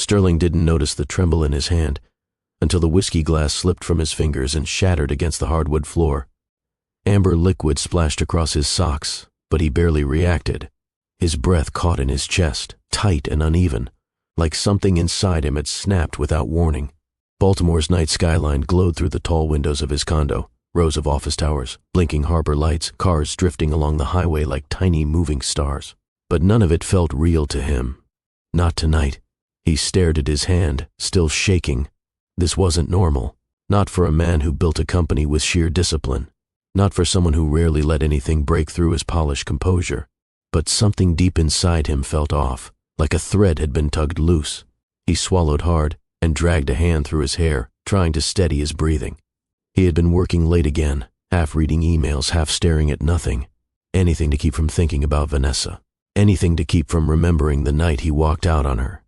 Sterling didn't notice the tremble in his hand until the whiskey glass slipped from his fingers and shattered against the hardwood floor. Amber liquid splashed across his socks, but he barely reacted. His breath caught in his chest, tight and uneven, like something inside him had snapped without warning. Baltimore's night skyline glowed through the tall windows of his condo, rows of office towers, blinking harbor lights, cars drifting along the highway like tiny moving stars. But none of it felt real to him. Not tonight. He stared at his hand, still shaking. This wasn't normal. Not for a man who built a company with sheer discipline. Not for someone who rarely let anything break through his polished composure. But something deep inside him felt off, like a thread had been tugged loose. He swallowed hard and dragged a hand through his hair, trying to steady his breathing. He had been working late again, half reading emails, half staring at nothing. Anything to keep from thinking about Vanessa. Anything to keep from remembering the night he walked out on her.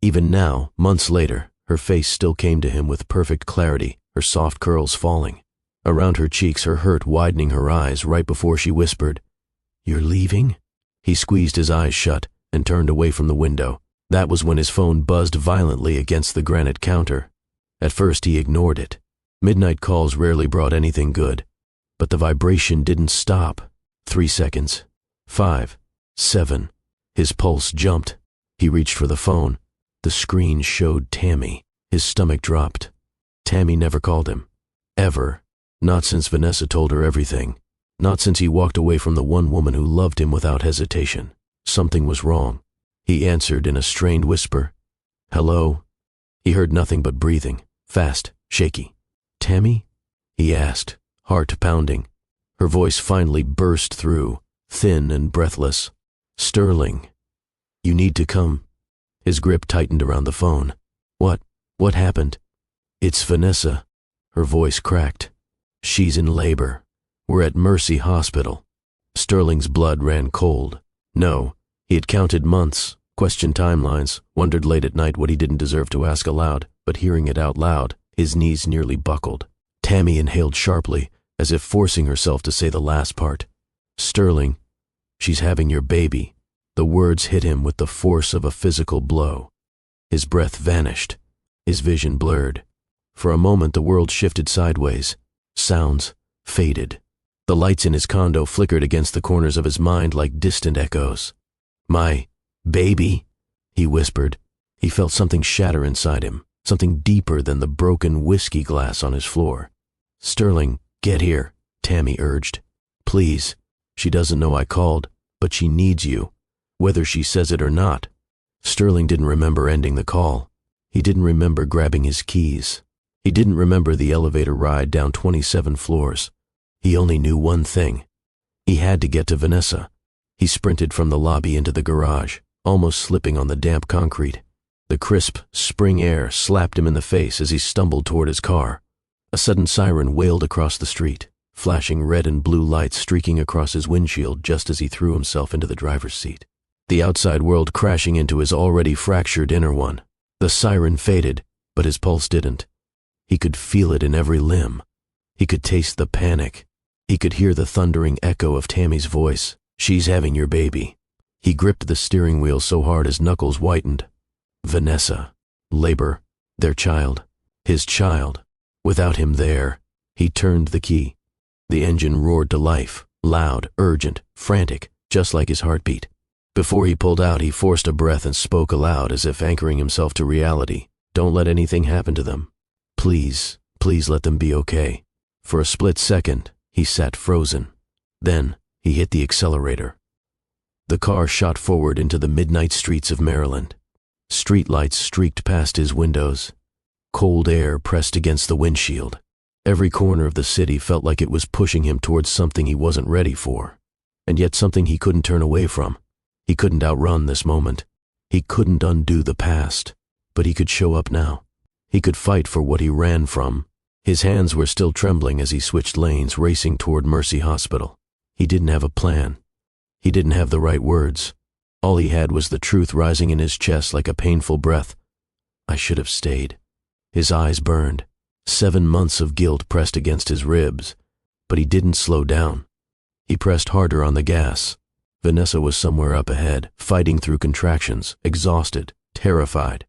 Even now, months later, her face still came to him with perfect clarity, her soft curls falling. Around her cheeks, her hurt widening her eyes right before she whispered, "You're leaving?" He squeezed his eyes shut and turned away from the window. That was when his phone buzzed violently against the granite counter. At first he ignored it. Midnight calls rarely brought anything good. But the vibration didn't stop. 3 seconds. 5. 7. His pulse jumped. He reached for the phone. The screen showed Tammy. His stomach dropped. Tammy never called him. Ever. Not since Vanessa told her everything. Not since he walked away from the one woman who loved him without hesitation. Something was wrong. He answered in a strained whisper. "Hello?" He heard nothing but breathing, fast, shaky. "Tammy?" he asked, heart pounding. Her voice finally burst through, thin and breathless. "Sterling, you need to come." His grip tightened around the phone. What happened?" "It's Vanessa." Her voice cracked. "She's in labor. We're at Mercy Hospital." Sterling's blood ran cold. No, he had counted months, questioned timelines, wondered late at night what he didn't deserve to ask aloud, but hearing it out loud, his knees nearly buckled. Tammy inhaled sharply, as if forcing herself to say the last part. "Sterling, she's having your baby." The words hit him with the force of a physical blow. His breath vanished. His vision blurred. For a moment the world shifted sideways. Sounds faded. The lights in his condo flickered against the corners of his mind like distant echoes. "My baby?" he whispered. He felt something shatter inside him, something deeper than the broken whiskey glass on his floor. "Sterling, get here," Tammy urged. "Please. She doesn't know I called, but she needs you, whether she says it or not." Sterling didn't remember ending the call. He didn't remember grabbing his keys. He didn't remember the elevator ride down 27 floors. He only knew one thing. He had to get to Vanessa. He sprinted from the lobby into the garage, almost slipping on the damp concrete. The crisp, spring air slapped him in the face as he stumbled toward his car. A sudden siren wailed across the street, flashing red and blue lights streaking across his windshield just as he threw himself into the driver's seat. The outside world crashing into his already fractured inner one. The siren faded, but his pulse didn't. He could feel it in every limb. He could taste the panic. He could hear the thundering echo of Tammy's voice. "She's having your baby." He gripped the steering wheel so hard his knuckles whitened. Vanessa. Labor. Their child. His child. Without him there, he turned the key. The engine roared to life, loud, urgent, frantic, just like his heartbeat. Before he pulled out, he forced a breath and spoke aloud as if anchoring himself to reality. "Don't let anything happen to them. Please, please let them be okay." For a split second, he sat frozen. Then, he hit the accelerator. The car shot forward into the midnight streets of Maryland. Streetlights streaked past his windows. Cold air pressed against the windshield. Every corner of the city felt like it was pushing him towards something he wasn't ready for, and yet something he couldn't turn away from. He couldn't outrun this moment. He couldn't undo the past, but he could show up now. He could fight for what he ran from. His hands were still trembling as he switched lanes, racing toward Mercy Hospital. He didn't have a plan. He didn't have the right words. All he had was the truth rising in his chest like a painful breath. "I should have stayed." His eyes burned. 7 months of guilt pressed against his ribs, but he didn't slow down. He pressed harder on the gas. Vanessa was somewhere up ahead, fighting through contractions, exhausted, terrified.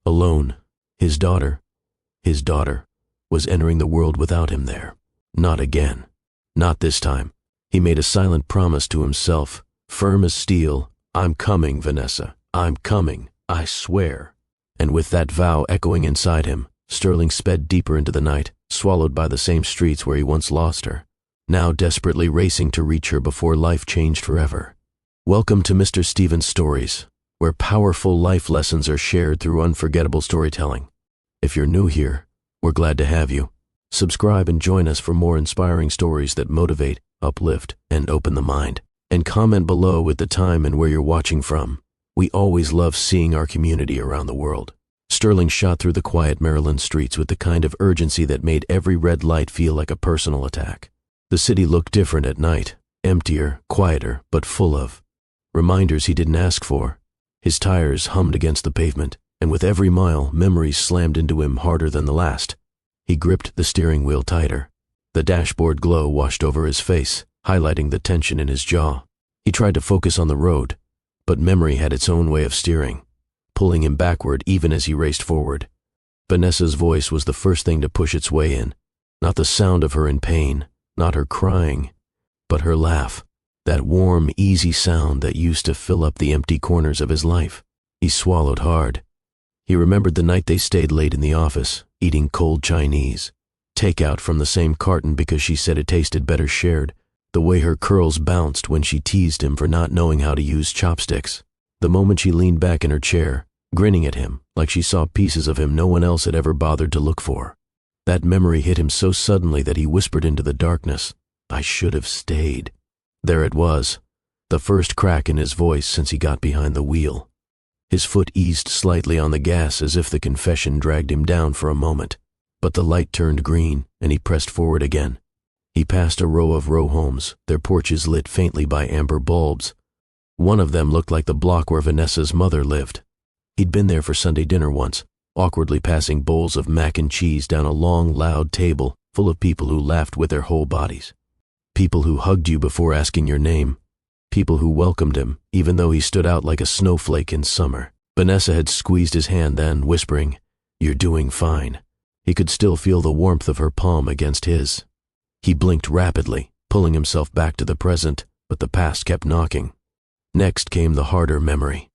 Alone, his daughter, was entering the world without him there. Not again. Not this time. He made a silent promise to himself, firm as steel. I'm coming, Vanessa. I'm coming. I swear. And with that vow echoing inside him, Sterling sped deeper into the night, swallowed by the same streets where he once lost her, now desperately racing to reach her before life changed forever. Welcome to Mr. Stevens Stories, where powerful life lessons are shared through unforgettable storytelling. If you're new here, we're glad to have you. Subscribe and join us for more inspiring stories that motivate, uplift, and open the mind. And comment below with the time and where you're watching from. We always love seeing our community around the world. Sterling shot through the quiet Maryland streets with the kind of urgency that made every red light feel like a personal attack. The city looked different at night, emptier, quieter, but full of reminders he didn't ask for. His tires hummed against the pavement, and with every mile, memories slammed into him harder than the last. He gripped the steering wheel tighter. The dashboard glow washed over his face, highlighting the tension in his jaw. He tried to focus on the road, but memory had its own way of steering, pulling him backward even as he raced forward. Vanessa's voice was the first thing to push its way in, not the sound of her in pain, not her crying, but her laugh, that warm, easy sound that used to fill up the empty corners of his life. He swallowed hard. He remembered the night they stayed late in the office, eating cold Chinese, takeout from the same carton because she said it tasted better shared, the way her curls bounced when she teased him for not knowing how to use chopsticks, the moment she leaned back in her chair, grinning at him like she saw pieces of him no one else had ever bothered to look for. That memory hit him so suddenly that he whispered into the darkness, "I should have stayed." There it was, the first crack in his voice since he got behind the wheel. His foot eased slightly on the gas as if the confession dragged him down for a moment, but the light turned green and he pressed forward again. He passed a row of row homes, their porches lit faintly by amber bulbs. One of them looked like the block where Vanessa's mother lived. He'd been there for Sunday dinner once, awkwardly passing bowls of mac and cheese down a long, loud table full of people who laughed with their whole bodies. People who hugged you before asking your name. People who welcomed him, even though he stood out like a snowflake in summer. Vanessa had squeezed his hand then, whispering, "You're doing fine." He could still feel the warmth of her palm against his. He blinked rapidly, pulling himself back to the present, but the past kept knocking. Next came the harder memory.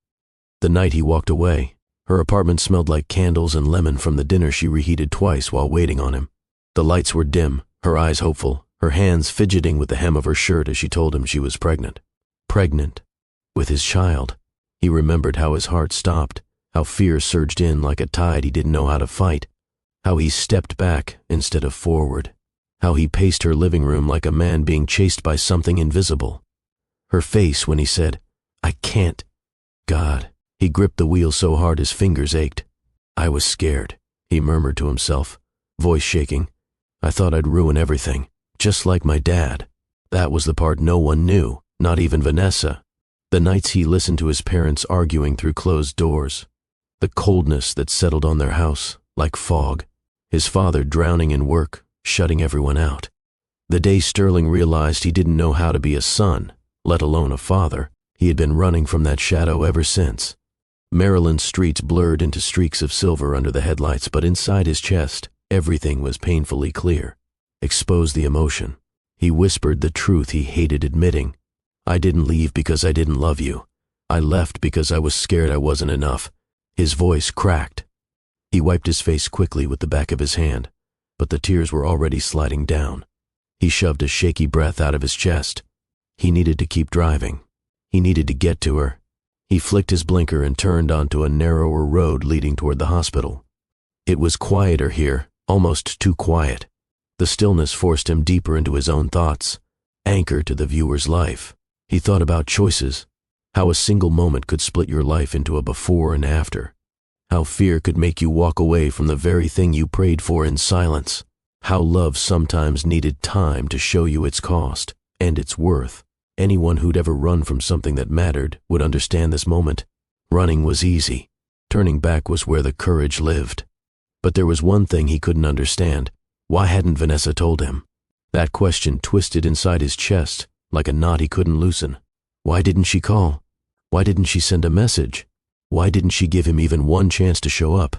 The night he walked away. Her apartment smelled like candles and lemon from the dinner she reheated twice while waiting on him. The lights were dim, her eyes hopeful, her hands fidgeting with the hem of her shirt as she told him she was pregnant. Pregnant. With his child. He remembered how his heart stopped, how fear surged in like a tide he didn't know how to fight, how he stepped back instead of forward, how he paced her living room like a man being chased by something invisible. Her face when he said, "I can't." God, he gripped the wheel so hard his fingers ached. "I was scared," he murmured to himself, voice shaking. "I thought I'd ruin everything, just like my dad." That was the part no one knew, not even Vanessa. The nights he listened to his parents arguing through closed doors. The coldness that settled on their house, like fog. His father drowning in work, shutting everyone out. The day Sterling realized he didn't know how to be a son, let alone a father, he had been running from that shadow ever since. Maryland's streets blurred into streaks of silver under the headlights, but inside his chest, everything was painfully clear. Expose the emotion. He whispered the truth he hated admitting. "I didn't leave because I didn't love you. I left because I was scared I wasn't enough." His voice cracked. He wiped his face quickly with the back of his hand, but the tears were already sliding down. He shoved a shaky breath out of his chest. He needed to keep driving. He needed to get to her. He flicked his blinker and turned onto a narrower road leading toward the hospital. It was quieter here, almost too quiet. The stillness forced him deeper into his own thoughts, anchored to the viewer's life. He thought about choices, how a single moment could split your life into a before and after, how fear could make you walk away from the very thing you prayed for in silence, how love sometimes needed time to show you its cost and its worth. Anyone who'd ever run from something that mattered would understand this moment. Running was easy. Turning back was where the courage lived. But there was one thing he couldn't understand. Why hadn't Vanessa told him? That question twisted inside his chest like a knot he couldn't loosen. Why didn't she call? Why didn't she send a message? Why didn't she give him even one chance to show up?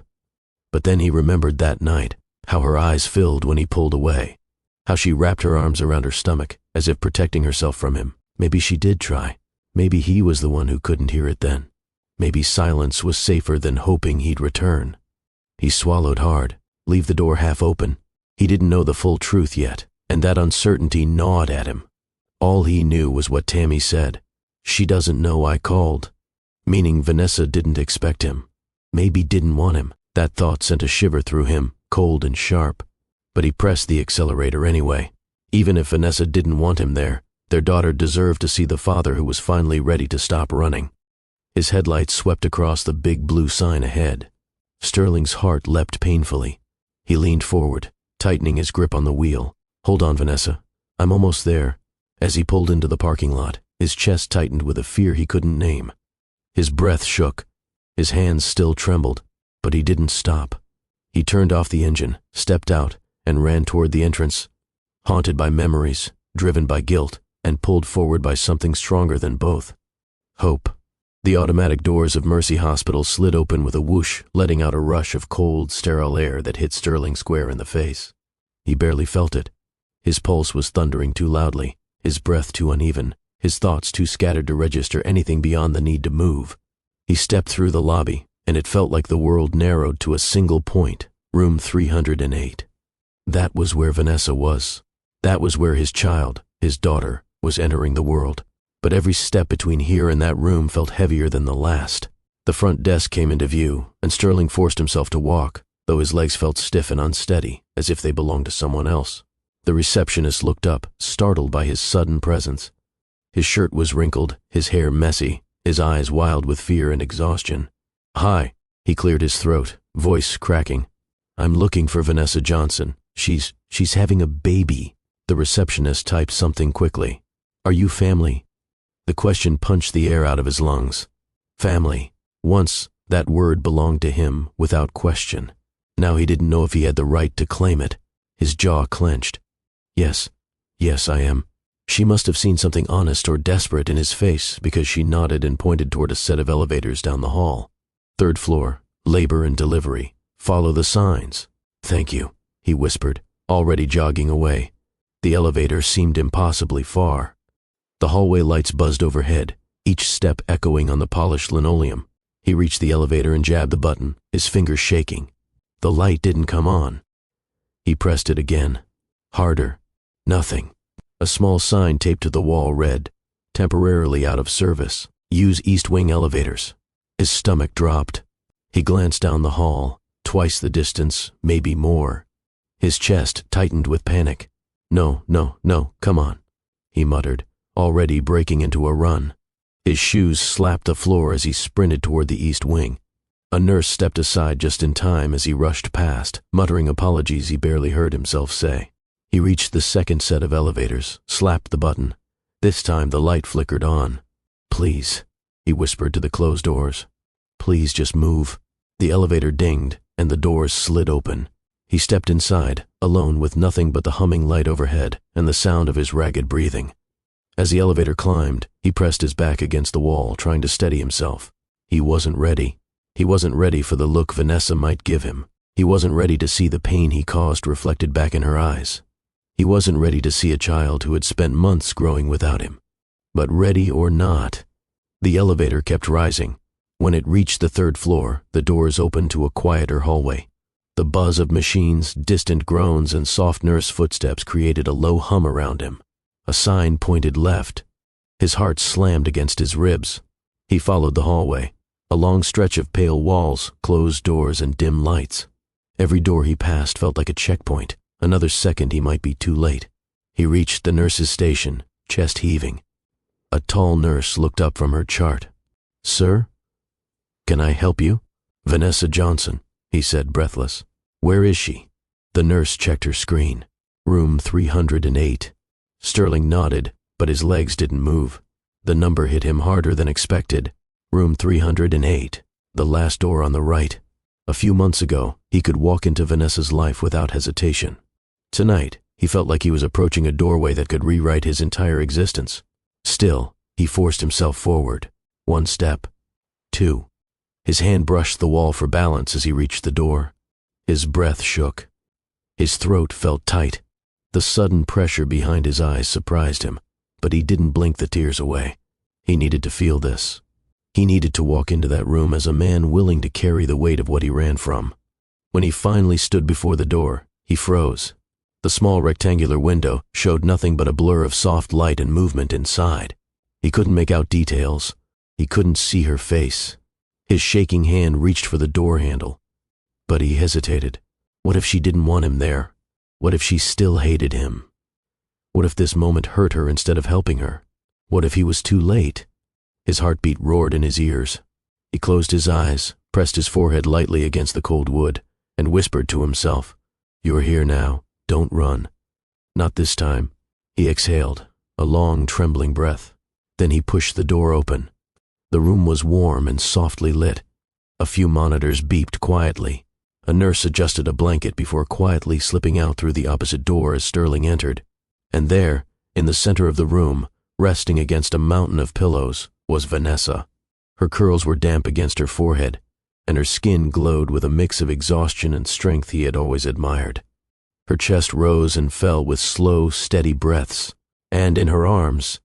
But then he remembered that night, how her eyes filled when he pulled away, how she wrapped her arms around her stomach, as if protecting herself from him. Maybe she did try. Maybe he was the one who couldn't hear it then. Maybe silence was safer than hoping he'd return. He swallowed hard, leave the door half open. He didn't know the full truth yet, and that uncertainty gnawed at him. All he knew was what Tammy said. She doesn't know I called. Meaning Vanessa didn't expect him. Maybe didn't want him. That thought sent a shiver through him, cold and sharp. But he pressed the accelerator anyway. Even if Vanessa didn't want him there, their daughter deserved to see the father who was finally ready to stop running. His headlights swept across the big blue sign ahead. Sterling's heart leapt painfully. He leaned forward, tightening his grip on the wheel. Hold on, Vanessa. I'm almost there. As he pulled into the parking lot, his chest tightened with a fear he couldn't name. His breath shook. His hands still trembled, but he didn't stop. He turned off the engine, stepped out, and ran toward the entrance. Haunted by memories, driven by guilt, and pulled forward by something stronger than both. Hope. The automatic doors of Mercy Hospital slid open with a whoosh, letting out a rush of cold, sterile air that hit Sterling square in the face. He barely felt it. His pulse was thundering too loudly, his breath too uneven, his thoughts too scattered to register anything beyond the need to move. He stepped through the lobby, and it felt like the world narrowed to a single point, room 308. That was where Vanessa was. That was where his child, his daughter, was entering the world. But every step between here and that room felt heavier than the last. The front desk came into view, and Sterling forced himself to walk, though his legs felt stiff and unsteady, as if they belonged to someone else. The receptionist looked up, startled by his sudden presence. His shirt was wrinkled, his hair messy, his eyes wild with fear and exhaustion. Hi, he cleared his throat, voice cracking. I'm looking for Vanessa Johnson. She's having a baby. The receptionist typed something quickly. Are you family? The question punched the air out of his lungs. Family. Once, that word belonged to him without question. Now he didn't know if he had the right to claim it. His jaw clenched. Yes, I am. She must have seen something honest or desperate in his face because she nodded and pointed toward a set of elevators down the hall. 3rd floor, labor and delivery. Follow the signs. Thank you, he whispered, already jogging away. The elevator seemed impossibly far. The hallway lights buzzed overhead, each step echoing on the polished linoleum. He reached the elevator and jabbed the button, his fingers shaking. The light didn't come on. He pressed it again. Harder. Nothing. A small sign taped to the wall read, "Temporarily out of service. Use East Wing elevators." His stomach dropped. He glanced down the hall, twice the distance, maybe more. His chest tightened with panic. No, come on, he muttered, already breaking into a run. His shoes slapped the floor as he sprinted toward the East Wing. A nurse stepped aside just in time as he rushed past, muttering apologies he barely heard himself say. He reached the second set of elevators, slapped the button. This time the light flickered on. Please, he whispered to the closed doors. Please just move. The elevator dinged, and the doors slid open. He stepped inside, alone with nothing but the humming light overhead and the sound of his ragged breathing. As the elevator climbed, he pressed his back against the wall, trying to steady himself. He wasn't ready. He wasn't ready for the look Vanessa might give him. He wasn't ready to see the pain he caused reflected back in her eyes. He wasn't ready to see a child who had spent months growing without him. But ready or not, the elevator kept rising. When it reached the 3rd floor, the doors opened to a quieter hallway. The buzz of machines, distant groans, and soft nurse footsteps created a low hum around him. A sign pointed left. His heart slammed against his ribs. He followed the hallway, a long stretch of pale walls, closed doors, and dim lights. Every door he passed felt like a checkpoint. Another second he might be too late. He reached the nurse's station, chest heaving. A tall nurse looked up from her chart. Sir? Can I help you? Vanessa Johnson, he said, breathless. Where is she? The nurse checked her screen. Room 308. Sterling nodded, but his legs didn't move. The number hit him harder than expected. Room 308, the last door on the right. A few months ago, he could walk into Vanessa's life without hesitation. Tonight, he felt like he was approaching a doorway that could rewrite his entire existence. Still, he forced himself forward. 1 step. 2. His hand brushed the wall for balance as he reached the door. His breath shook. His throat felt tight. The sudden pressure behind his eyes surprised him, but he didn't blink the tears away. He needed to feel this. He needed to walk into that room as a man willing to carry the weight of what he ran from. When he finally stood before the door, he froze. The small rectangular window showed nothing but a blur of soft light and movement inside. He couldn't make out details. He couldn't see her face. His shaking hand reached for the door handle. But he hesitated. What if she didn't want him there? What if she still hated him? What if this moment hurt her instead of helping her? What if he was too late? His heartbeat roared in his ears. He closed his eyes, pressed his forehead lightly against the cold wood, and whispered to himself, "You're here now. Don't run." Not this time. He exhaled, a long, trembling breath. Then he pushed the door open. The room was warm and softly lit. A few monitors beeped quietly. A nurse adjusted a blanket before quietly slipping out through the opposite door as Sterling entered. And there, in the center of the room, resting against a mountain of pillows, was Vanessa. Her curls were damp against her forehead, and her skin glowed with a mix of exhaustion and strength he had always admired. Her chest rose and fell with slow, steady breaths, and in her arms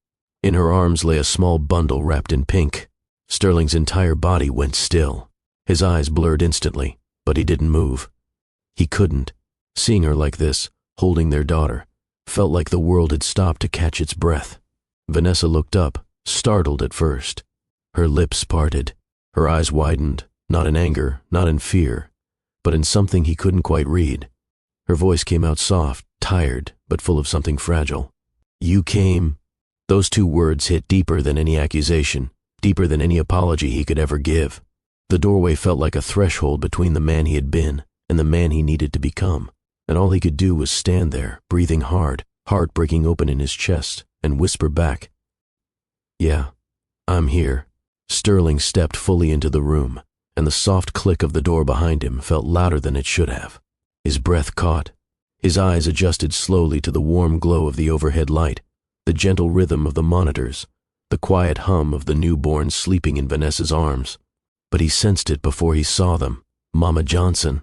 lay a small bundle wrapped in pink. Sterling's entire body went still. His eyes blurred instantly, but he didn't move. He couldn't. Seeing her like this, holding their daughter, felt like the world had stopped to catch its breath. Vanessa looked up, startled at first. Her lips parted. Her eyes widened, not in anger, not in fear, but in something he couldn't quite read. Her voice came out soft, tired, but full of something fragile. "You came." Those two words hit deeper than any accusation, deeper than any apology he could ever give. The doorway felt like a threshold between the man he had been and the man he needed to become, and all he could do was stand there, breathing hard, heart breaking open in his chest, and whisper back, "Yeah, I'm here." Sterling stepped fully into the room, and the soft click of the door behind him felt louder than it should have. His breath caught. His eyes adjusted slowly to the warm glow of the overhead light, the gentle rhythm of the monitors, the quiet hum of the newborn sleeping in Vanessa's arms. But he sensed it before he saw them. Mama Johnson,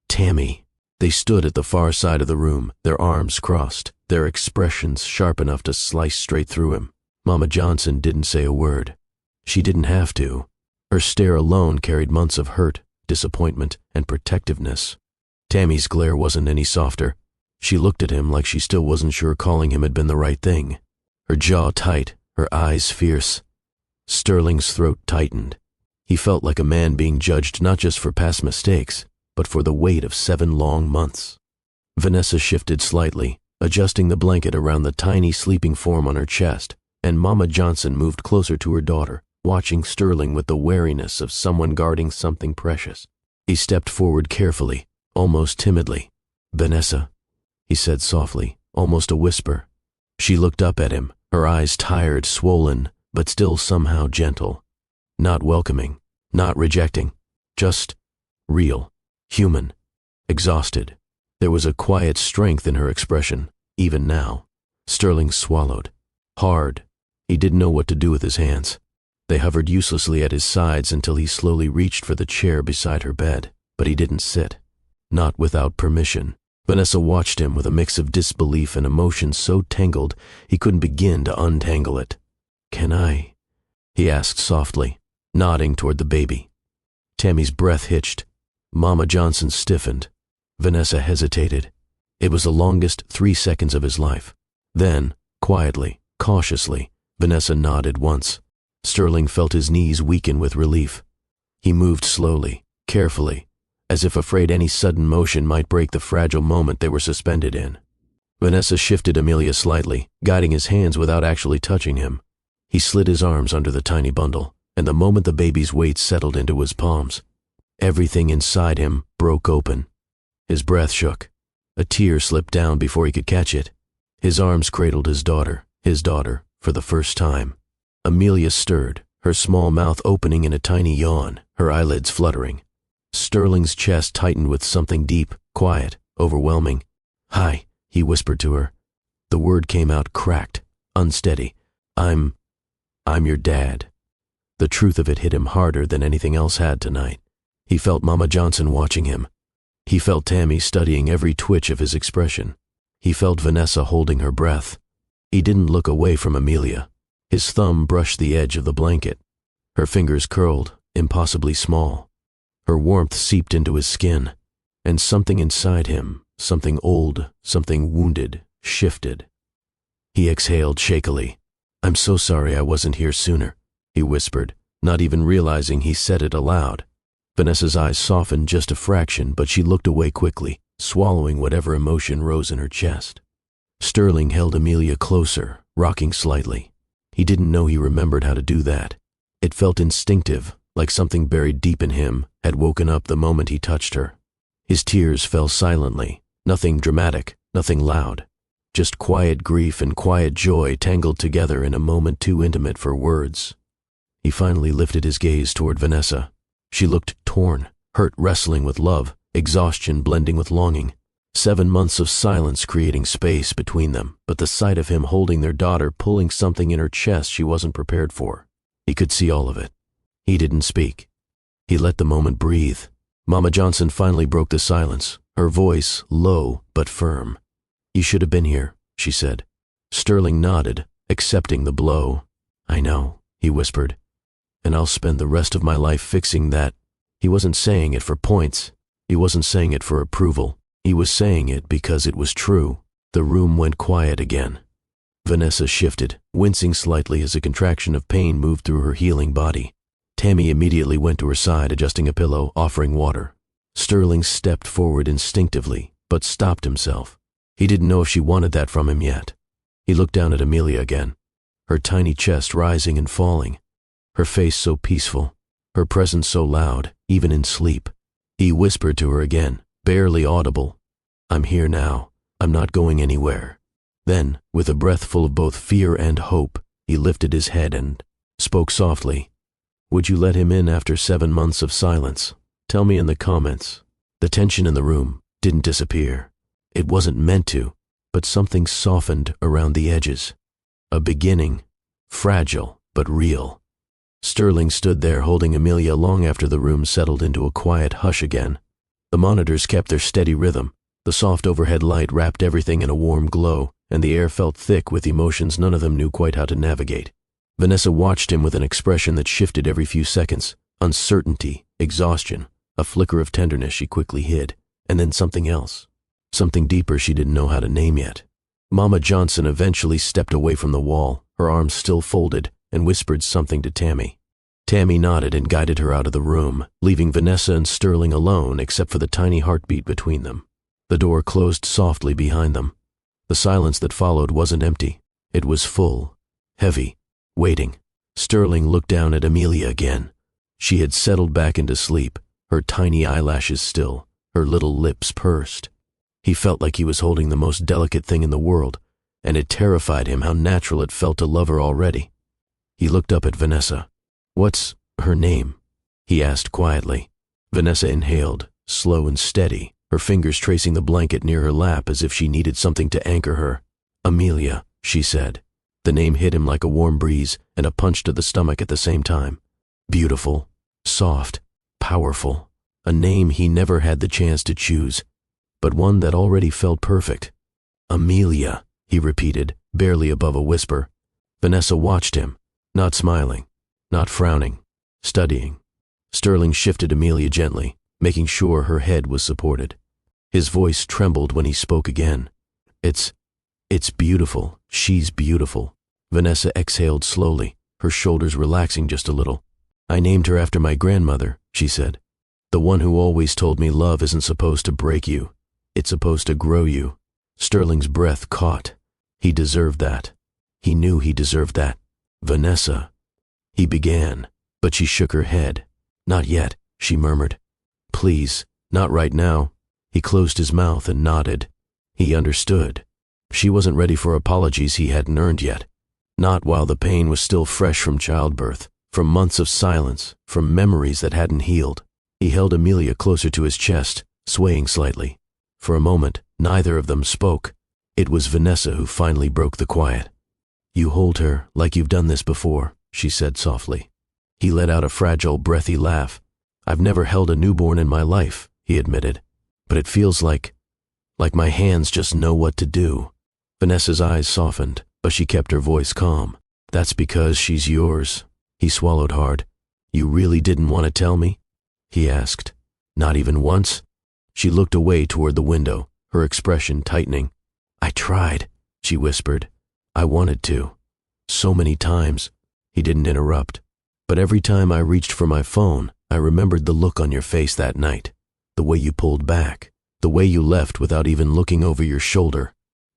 Tammy. They stood at the far side of the room, their arms crossed, their expressions sharp enough to slice straight through him. Mama Johnson didn't say a word. She didn't have to. Her stare alone carried months of hurt, disappointment, and protectiveness. Tammy's glare wasn't any softer. She looked at him like she still wasn't sure calling him had been the right thing. Her jaw tight, her eyes fierce. Sterling's throat tightened. He felt like a man being judged not just for past mistakes, but for the weight of 7 long months. Vanessa shifted slightly, adjusting the blanket around the tiny sleeping form on her chest, and Mama Johnson moved closer to her daughter, watching Sterling with the wariness of someone guarding something precious. He stepped forward carefully, almost timidly. "Vanessa," he said softly, almost a whisper. She looked up at him, her eyes tired, swollen, but still somehow gentle. Not welcoming, not rejecting, just real, human, exhausted. There was a quiet strength in her expression, even now. Sterling swallowed. Hard. He didn't know what to do with his hands. They hovered uselessly at his sides until he slowly reached for the chair beside her bed, but he didn't sit. Not without permission. Vanessa watched him with a mix of disbelief and emotion so tangled he couldn't begin to untangle it. "Can I?" he asked softly, nodding toward the baby. Tammy's breath hitched. Mama Johnson stiffened. Vanessa hesitated. It was the longest 3 seconds of his life. Then, quietly, cautiously, Vanessa nodded once. Sterling felt his knees weaken with relief. He moved slowly, carefully, as if afraid any sudden motion might break the fragile moment they were suspended in. Vanessa shifted Amelia slightly, guiding his hands without actually touching him. He slid his arms under the tiny bundle, and the moment the baby's weight settled into his palms, everything inside him broke open. His breath shook. A tear slipped down before he could catch it. His arms cradled his daughter, for the first time. Amelia stirred, her small mouth opening in a tiny yawn, her eyelids fluttering. Sterling's chest tightened with something deep, quiet, overwhelming. "Hi," he whispered to her. The word came out cracked, unsteady. I'm your dad." The truth of it hit him harder than anything else had tonight. He felt Mama Johnson watching him. He felt Tammy studying every twitch of his expression. He felt Vanessa holding her breath. He didn't look away from Amelia. His thumb brushed the edge of the blanket. Her fingers curled, impossibly small. Her warmth seeped into his skin, and something inside him, something old, something wounded, shifted. He exhaled shakily. "I'm so sorry I wasn't here sooner," he whispered, not even realizing he said it aloud. Vanessa's eyes softened just a fraction, but she looked away quickly, swallowing whatever emotion rose in her chest. Sterling held Amelia closer, rocking slightly. He didn't know he remembered how to do that. It felt instinctive, like something buried deep in him had woken up the moment he touched her. His tears fell silently, nothing dramatic, nothing loud. Just quiet grief and quiet joy tangled together in a moment too intimate for words. He finally lifted his gaze toward Vanessa. She looked torn, hurt wrestling with love, exhaustion blending with longing. 7 months of silence creating space between them, but the sight of him holding their daughter pulling something in her chest she wasn't prepared for. He could see all of it. He didn't speak. He let the moment breathe. Mama Johnson finally broke the silence, her voice low but firm. "You should have been here," she said. Sterling nodded, accepting the blow. "I know," he whispered, "and I'll spend the rest of my life fixing that." He wasn't saying it for points. He wasn't saying it for approval. He was saying it because it was true. The room went quiet again. Vanessa shifted, wincing slightly as a contraction of pain moved through her healing body. Tammy immediately went to her side, adjusting a pillow, offering water. Sterling stepped forward instinctively, but stopped himself. He didn't know if she wanted that from him yet. He looked down at Amelia again, her tiny chest rising and falling, her face so peaceful, her presence so loud, even in sleep. He whispered to her again, barely audible, "I'm here now. I'm not going anywhere." Then, with a breath full of both fear and hope, he lifted his head and spoke softly. "Would you let him in after 7 months of silence? Tell me in the comments." The tension in the room didn't disappear. It wasn't meant to, but something softened around the edges. A beginning, fragile but real. Sterling stood there holding Amelia long after the room settled into a quiet hush again. The monitors kept their steady rhythm. The soft overhead light wrapped everything in a warm glow, and the air felt thick with emotions none of them knew quite how to navigate. Vanessa watched him with an expression that shifted every few seconds. Uncertainty, exhaustion, a flicker of tenderness she quickly hid, and then something else. Something deeper she didn't know how to name yet. Mama Johnson eventually stepped away from the wall, her arms still folded, and whispered something to Tammy. Tammy nodded and guided her out of the room, leaving Vanessa and Sterling alone except for the tiny heartbeat between them. The door closed softly behind them. The silence that followed wasn't empty. It was full, heavy, waiting. Sterling looked down at Amelia again. She had settled back into sleep, her tiny eyelashes still, her little lips pursed. He felt like he was holding the most delicate thing in the world, and it terrified him how natural it felt to love her already. He looked up at Vanessa. "What's her name?" he asked quietly. Vanessa inhaled, slow and steady, her fingers tracing the blanket near her lap as if she needed something to anchor her. "Amelia," she said. The name hit him like a warm breeze and a punch to the stomach at the same time. Beautiful, soft, powerful. A name he never had the chance to choose, but one that already felt perfect. "Amelia," he repeated, barely above a whisper. Vanessa watched him, not smiling, not frowning, studying. Sterling shifted Amelia gently, making sure her head was supported. His voice trembled when he spoke again. It's beautiful. She's beautiful." Vanessa exhaled slowly, her shoulders relaxing just a little. "I named her after my grandmother," she said. "The one who always told me love isn't supposed to break you. It's supposed to grow you." Sterling's breath caught. He deserved that. He knew he deserved that. "Vanessa," he began, but she shook her head. "Not yet," she murmured. "Please, not right now." He closed his mouth and nodded. He understood. She wasn't ready for apologies he hadn't earned yet. Not while the pain was still fresh from childbirth, from months of silence, from memories that hadn't healed. He held Amelia closer to his chest, swaying slightly. For a moment, neither of them spoke. It was Vanessa who finally broke the quiet. "You hold her like you've done this before," she said softly. He let out a fragile, breathy laugh. "I've never held a newborn in my life," he admitted. "But it feels like my hands just know what to do." Vanessa's eyes softened, but she kept her voice calm. "That's because she's yours." He swallowed hard. "You really didn't want to tell me?" he asked. "Not even once?" She looked away toward the window, her expression tightening. "I tried," she whispered. "I wanted to. So many times." He didn't interrupt. "But every time I reached for my phone, I remembered the look on your face that night, the way you pulled back, the way you left without even looking over your shoulder."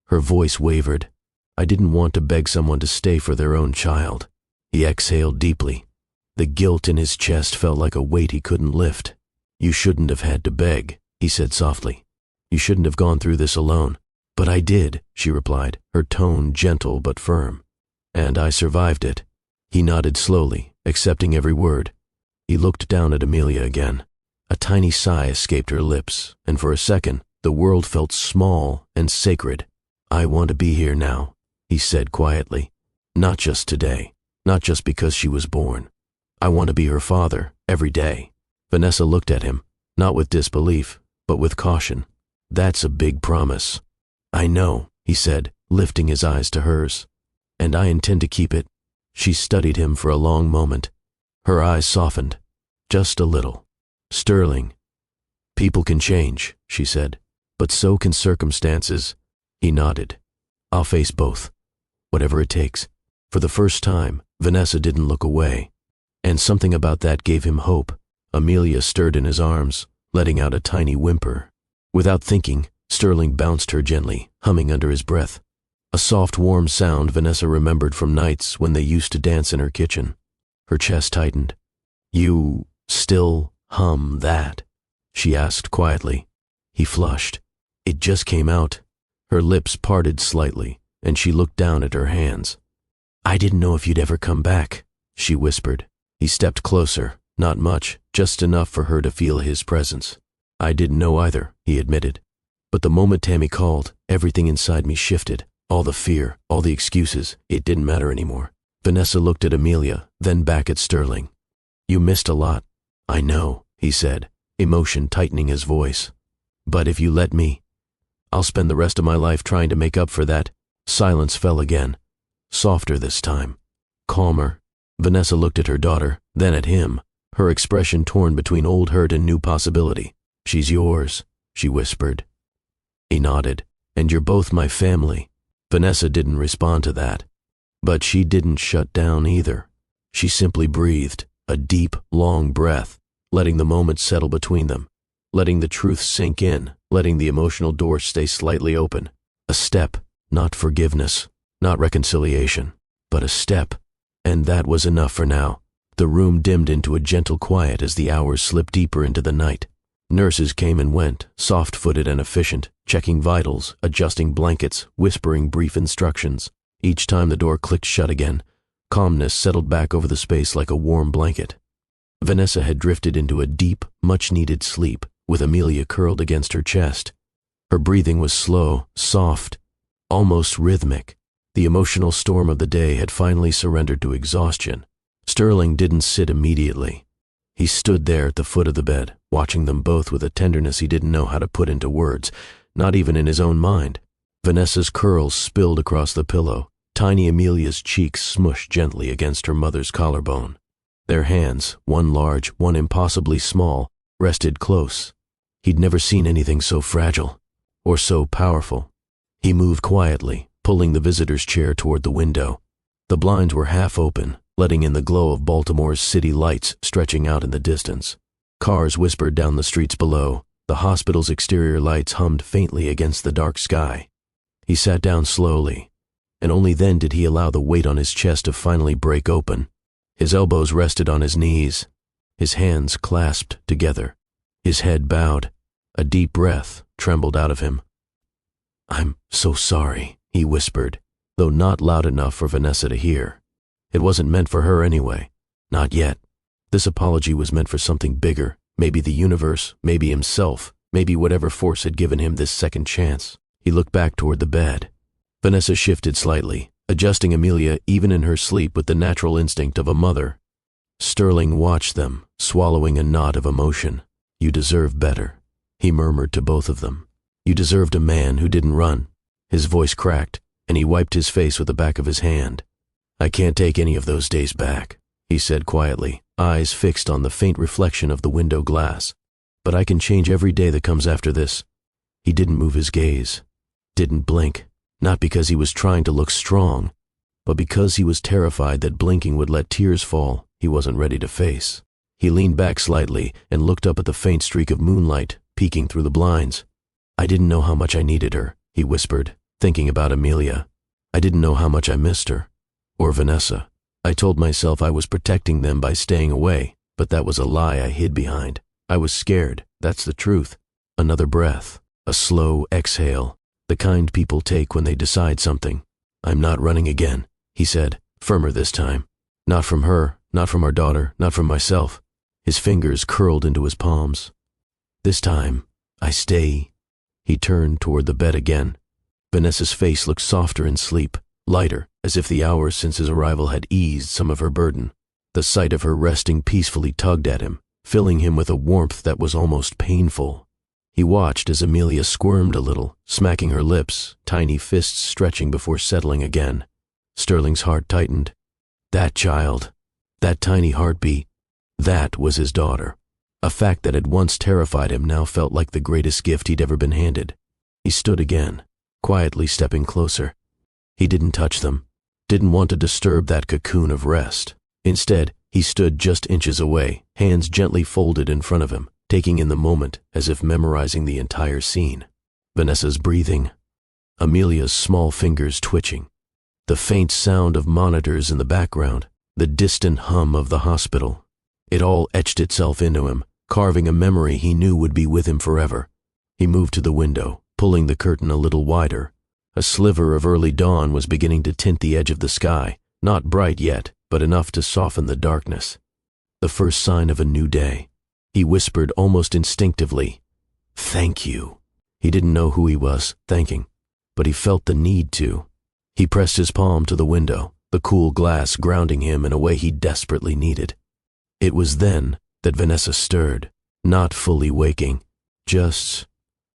Her voice wavered. "I didn't want to beg someone to stay for their own child." He exhaled deeply. The guilt in his chest felt like a weight he couldn't lift. "You shouldn't have had to beg," he said softly. "You shouldn't have gone through this alone." "But I did," she replied, her tone gentle but firm. "And I survived it." He nodded slowly, accepting every word. He looked down at Amelia again. A tiny sigh escaped her lips, and for a second, the world felt small and sacred. "I want to be here now," he said quietly. "Not just today, not just because she was born. I want to be her father every day." Vanessa looked at him, not with disbelief, but with caution. "That's a big promise." "I know," he said, lifting his eyes to hers. "And I intend to keep it." She studied him for a long moment. Her eyes softened, just a little. "Sterling, people can change," she said, "but so can circumstances." He nodded. "I'll face both, whatever it takes." For the first time, Vanessa didn't look away, and something about that gave him hope. Amelia stirred in his arms, letting out a tiny whimper. Without thinking, Sterling bounced her gently, humming under his breath. A soft, warm sound Vanessa remembered from nights when they used to dance in her kitchen. Her chest tightened. "You still hum that?" she asked quietly. He flushed. "It just came out." Her lips parted slightly, and she looked down at her hands. "I didn't know if you'd ever come back," she whispered. He stepped closer, not much, just enough for her to feel his presence. "I didn't know either," he admitted. "But the moment Tammy called, everything inside me shifted. All the fear, all the excuses, it didn't matter anymore." Vanessa looked at Amelia, then back at Sterling. "You missed a lot." "I know," he said, emotion tightening his voice. "But if you let me, I'll spend the rest of my life trying to make up for that." Silence fell again, softer this time, calmer. Vanessa looked at her daughter, then at him, her expression torn between old hurt and new possibility. "She's yours," she whispered. He nodded. "And you're both my family." Vanessa didn't respond to that, but she didn't shut down either. She simply breathed, a deep, long breath, letting the moment settle between them, letting the truth sink in, letting the emotional door stay slightly open. A step, not forgiveness, not reconciliation, but a step, and that was enough for now. The room dimmed into a gentle quiet as the hours slipped deeper into the night. Nurses came and went, soft-footed and efficient, checking vitals, adjusting blankets, whispering brief instructions. Each time the door clicked shut again, calmness settled back over the space like a warm blanket. Vanessa had drifted into a deep, much-needed sleep, with Amelia curled against her chest. Her breathing was slow, soft, almost rhythmic. The emotional storm of the day had finally surrendered to exhaustion. Sterling didn't sit immediately. He stood there at the foot of the bed, watching them both with a tenderness he didn't know how to put into words, not even in his own mind. Vanessa's curls spilled across the pillow. Tiny Amelia's cheeks smushed gently against her mother's collarbone. Their hands, one large, one impossibly small, rested close. He'd never seen anything so fragile, or so powerful. He moved quietly, pulling the visitor's chair toward the window. The blinds were half open, letting in the glow of Baltimore's city lights stretching out in the distance. Cars whispered down the streets below. The hospital's exterior lights hummed faintly against the dark sky. He sat down slowly, and only then did he allow the weight on his chest to finally break open. His elbows rested on his knees, his hands clasped together, his head bowed. A deep breath trembled out of him. "I'm so sorry," he whispered, though not loud enough for Vanessa to hear. It wasn't meant for her anyway. Not yet. This apology was meant for something bigger, maybe the universe, maybe himself, maybe whatever force had given him this second chance. He looked back toward the bed. Vanessa shifted slightly, adjusting Amelia even in her sleep with the natural instinct of a mother. Sterling watched them, swallowing a knot of emotion. "You deserve better," he murmured to both of them. "You deserved a man who didn't run." His voice cracked, and he wiped his face with the back of his hand. "I can't take any of those days back," he said quietly, eyes fixed on the faint reflection of the window glass. "But I can change every day that comes after this." He didn't move his gaze, didn't blink, not because he was trying to look strong, but because he was terrified that blinking would let tears fall he wasn't ready to face. He leaned back slightly and looked up at the faint streak of moonlight peeking through the blinds. "I didn't know how much I needed her," he whispered, thinking about Amelia. "I didn't know how much I missed her. Or Vanessa. I told myself I was protecting them by staying away, but that was a lie I hid behind. I was scared, that's the truth." Another breath, a slow exhale, the kind people take when they decide something. "I'm not running again," he said, firmer this time. "Not from her, not from our daughter, not from myself." His fingers curled into his palms. "This time, I stay." He turned toward the bed again. Vanessa's face looked softer in sleep, lighter, as if the hours since his arrival had eased some of her burden. The sight of her resting peacefully tugged at him, filling him with a warmth that was almost painful. He watched as Amelia squirmed a little, smacking her lips, tiny fists stretching before settling again. Sterling's heart tightened. That child, that tiny heartbeat, that was his daughter. A fact that had once terrified him now felt like the greatest gift he'd ever been handed. He stood again, quietly stepping closer. He didn't touch them, didn't want to disturb that cocoon of rest. Instead, he stood just inches away, hands gently folded in front of him, taking in the moment as if memorizing the entire scene. Vanessa's breathing, Amelia's small fingers twitching, the faint sound of monitors in the background, the distant hum of the hospital. It all etched itself into him, carving a memory he knew would be with him forever. He moved to the window, pulling the curtain a little wider. A sliver of early dawn was beginning to tint the edge of the sky, not bright yet, but enough to soften the darkness. The first sign of a new day. He whispered almost instinctively, "Thank you." He didn't know who he was thanking, but he felt the need to. He pressed his palm to the window, the cool glass grounding him in a way he desperately needed. It was then that Vanessa stirred, not fully waking, just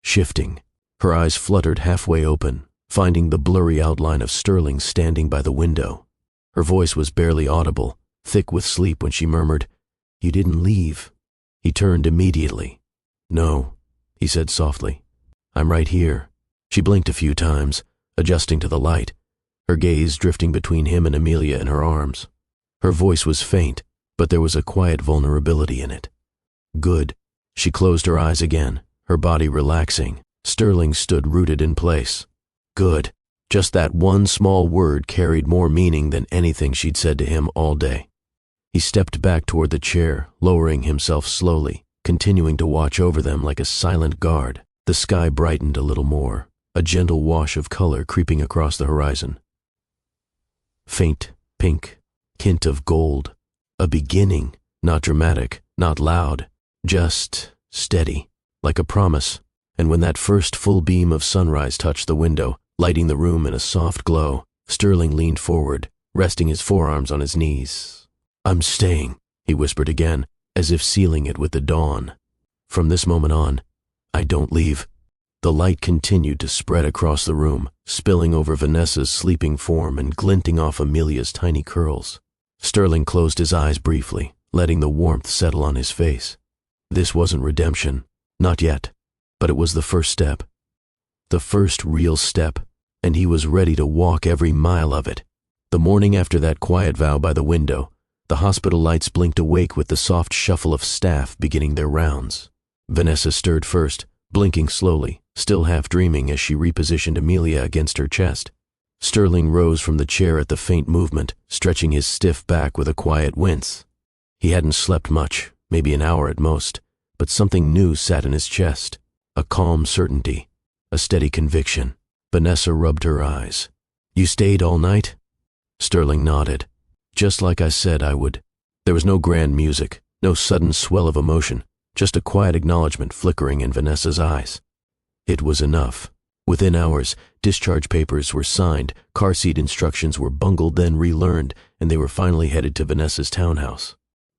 shifting. Her eyes fluttered halfway open, finding the blurry outline of Sterling standing by the window. Her voice was barely audible, thick with sleep when she murmured, "You didn't leave." He turned immediately. "No," he said softly. "I'm right here." She blinked a few times, adjusting to the light, her gaze drifting between him and Amelia in her arms. Her voice was faint, but there was a quiet vulnerability in it. "Good." She closed her eyes again, her body relaxing. Sterling stood rooted in place. Good. Just that one small word carried more meaning than anything she'd said to him all day. He stepped back toward the chair, lowering himself slowly, continuing to watch over them like a silent guard. The sky brightened a little more, a gentle wash of color creeping across the horizon. Faint, pink, hint of gold. A beginning, not dramatic, not loud, just steady, like a promise. And when that first full beam of sunrise touched the window, lighting the room in a soft glow, Sterling leaned forward, resting his forearms on his knees. "I'm staying," he whispered again, as if sealing it with the dawn. "From this moment on, I don't leave." The light continued to spread across the room, spilling over Vanessa's sleeping form and glinting off Amelia's tiny curls. Sterling closed his eyes briefly, letting the warmth settle on his face. This wasn't redemption, not yet, but it was the first step. The first real step, and he was ready to walk every mile of it. The morning after that quiet vow by the window, the hospital lights blinked awake with the soft shuffle of staff beginning their rounds. Vanessa stirred first, blinking slowly, still half dreaming as she repositioned Amelia against her chest. Sterling rose from the chair at the faint movement, stretching his stiff back with a quiet wince. He hadn't slept much, maybe an hour at most, but something new sat in his chest, a calm certainty, a steady conviction. Vanessa rubbed her eyes. "You stayed all night?" Sterling nodded. "Just like I said I would." There was no grand music, no sudden swell of emotion, just a quiet acknowledgement flickering in Vanessa's eyes. It was enough. Within hours, discharge papers were signed, car seat instructions were bungled then relearned, and they were finally headed to Vanessa's townhouse.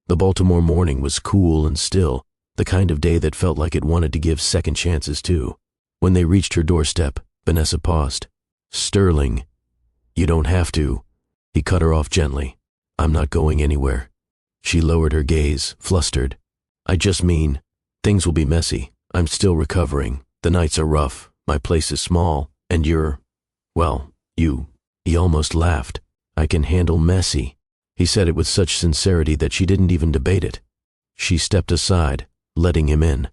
The Baltimore morning was cool and still, the kind of day that felt like it wanted to give second chances too. When they reached her doorstep, Vanessa paused. "Sterling, you don't have to." He cut her off gently. "I'm not going anywhere." She lowered her gaze, flustered. "I just mean, things will be messy. I'm still recovering. The nights are rough. My place is small. And you. He almost laughed. "I can handle messy." He said it with such sincerity that she didn't even debate it. She stepped aside, letting him in.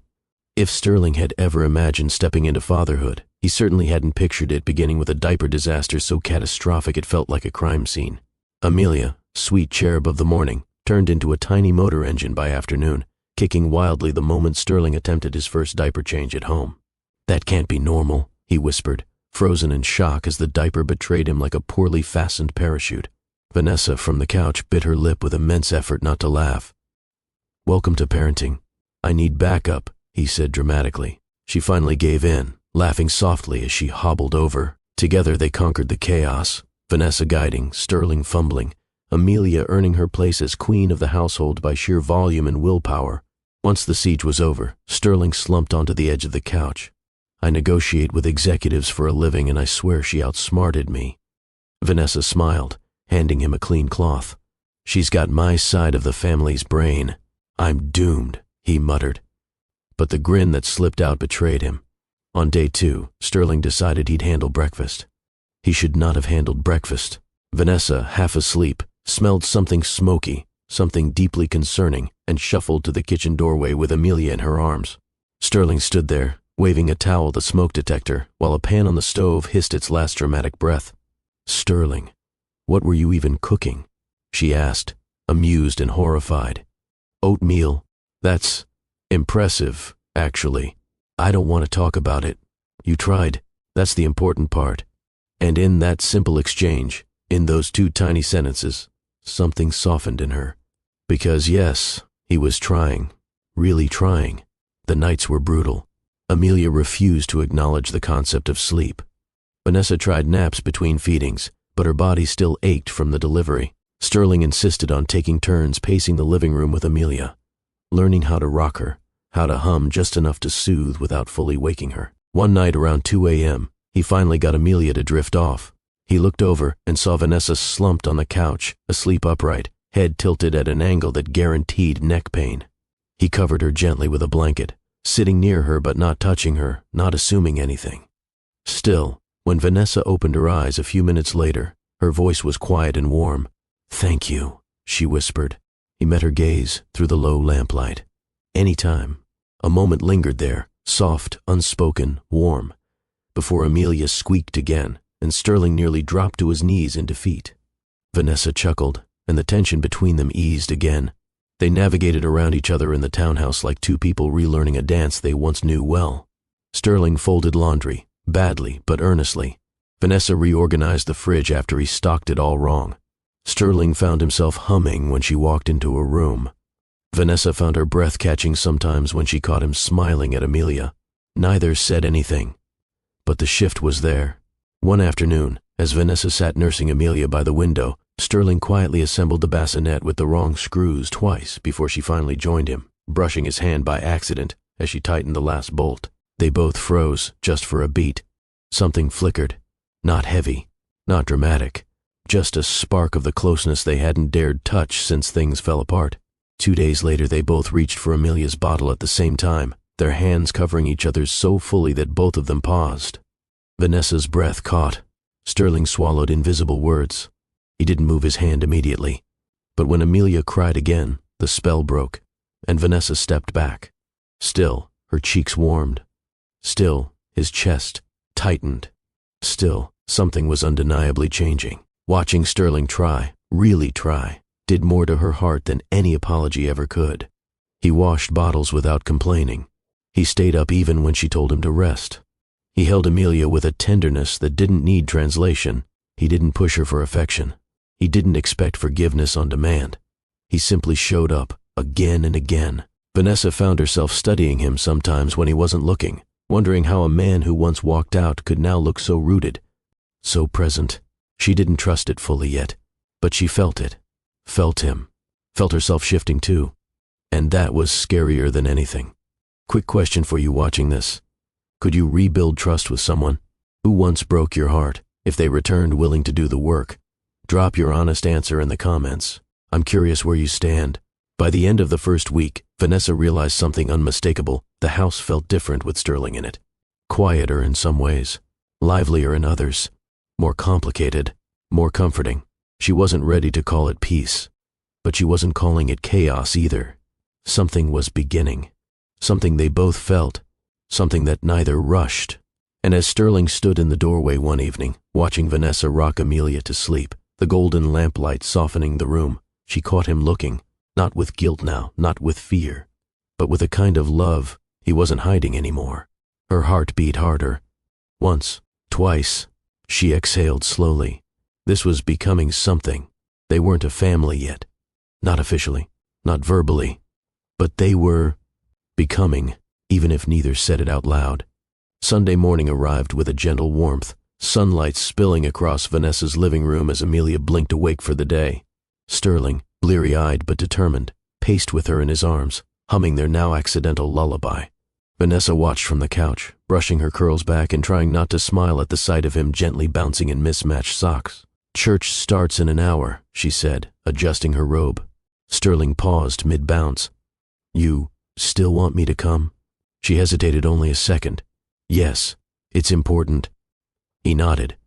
If Sterling had ever imagined stepping into fatherhood, he certainly hadn't pictured it beginning with a diaper disaster so catastrophic it felt like a crime scene. Amelia, sweet cherub of the morning, turned into a tiny motor engine by afternoon, kicking wildly the moment Sterling attempted his first diaper change at home. "That can't be normal," he whispered, frozen in shock as the diaper betrayed him like a poorly fastened parachute. Vanessa, from the couch, bit her lip with immense effort not to laugh. "Welcome to parenting. I need backup," he said dramatically. She finally gave in, laughing softly as she hobbled over. Together they conquered the chaos, Vanessa guiding, Sterling fumbling, Amelia earning her place as queen of the household by sheer volume and willpower. Once the siege was over, Sterling slumped onto the edge of the couch. "I negotiate with executives for a living, and I swear she outsmarted me." Vanessa smiled, handing him a clean cloth. "She's got my side of the family's brain. I'm doomed," he muttered. But the grin that slipped out betrayed him. On day 2, Sterling decided he'd handle breakfast. He should not have handled breakfast. Vanessa, half asleep, smelled something smoky, something deeply concerning, and shuffled to the kitchen doorway with Amelia in her arms. Sterling stood there, waving a towel at the smoke detector, while a pan on the stove hissed its last dramatic breath. "Sterling, what were you even cooking?" she asked, amused and horrified. "Oatmeal. That's impressive, actually. I don't want to talk about it. You tried. That's the important part." And in that simple exchange, in those 2 tiny sentences, something softened in her. Because yes, he was trying, really trying. The nights were brutal. Amelia refused to acknowledge the concept of sleep. Vanessa tried naps between feedings, but her body still ached from the delivery. Sterling insisted on taking turns pacing the living room with Amelia, learning how to rock her, how to hum just enough to soothe without fully waking her. One night around 2 a.m., he finally got Amelia to drift off. He looked over and saw Vanessa slumped on the couch, asleep upright, head tilted at an angle that guaranteed neck pain. He covered her gently with a blanket, sitting near her but not touching her, not assuming anything. Still, when Vanessa opened her eyes a few minutes later, her voice was quiet and warm. "Thank you," she whispered. He met her gaze through the low lamplight. "Anytime." A moment lingered there, soft, unspoken, warm, before Amelia squeaked again, and Sterling nearly dropped to his knees in defeat. Vanessa chuckled, and the tension between them eased again. They navigated around each other in the townhouse like 2 people relearning a dance they once knew well. Sterling folded laundry, badly but earnestly. Vanessa reorganized the fridge after he stocked it all wrong. Sterling found himself humming when she walked into a room. Vanessa found her breath catching sometimes when she caught him smiling at Amelia. Neither said anything. But the shift was there. One afternoon, as Vanessa sat nursing Amelia by the window, Sterling quietly assembled the bassinet with the wrong screws twice before she finally joined him, brushing his hand by accident as she tightened the last bolt. They both froze, just for a beat. Something flickered. Not heavy, not dramatic. Just a spark of the closeness they hadn't dared touch since things fell apart. 2 days later they both reached for Amelia's bottle at the same time, their hands covering each other's so fully that both of them paused. Vanessa's breath caught. Sterling swallowed invisible words. He didn't move his hand immediately. But when Amelia cried again, the spell broke, and Vanessa stepped back. Still, her cheeks warmed. Still, his chest tightened. Still, something was undeniably changing. Watching Sterling try, really try, did more to her heart than any apology ever could. He washed bottles without complaining. He stayed up even when she told him to rest. He held Amelia with a tenderness that didn't need translation. He didn't push her for affection. He didn't expect forgiveness on demand. He simply showed up, again and again. Vanessa found herself studying him sometimes when he wasn't looking, wondering how a man who once walked out could now look so rooted, so present. She didn't trust it fully yet, but she felt it, felt him. felt herself shifting too. And that was scarier than anything. Quick question for you watching this. Could you rebuild trust with someone who once broke your heart if they returned willing to do the work? Drop your honest answer in the comments. I'm curious where you stand. By the end of the first week, Vanessa realized something unmistakable. The house felt different with Sterling in it. Quieter in some ways, livelier in others, more complicated, more comforting. She wasn't ready to call it peace, but she wasn't calling it chaos either. Something was beginning. Something they both felt. Something that neither rushed. And as Sterling stood in the doorway one evening, watching Vanessa rock Amelia to sleep, the golden lamplight softening the room, she caught him looking, not with guilt now, not with fear, but with a kind of love he wasn't hiding anymore. Her heart beat harder. Once, twice, she exhaled slowly. This was becoming something. They weren't a family yet. Not officially, not verbally, but they were becoming, even if neither said it out loud. Sunday morning arrived with a gentle warmth, sunlight spilling across Vanessa's living room as Amelia blinked awake for the day. Sterling, bleary-eyed but determined, paced with her in his arms, humming their now accidental lullaby. Vanessa watched from the couch, brushing her curls back and trying not to smile at the sight of him gently bouncing in mismatched socks. "Church starts in an hour," she said, adjusting her robe. Sterling paused mid-bounce. "You still want me to come?" She hesitated only a second. "Yes, it's important." He nodded.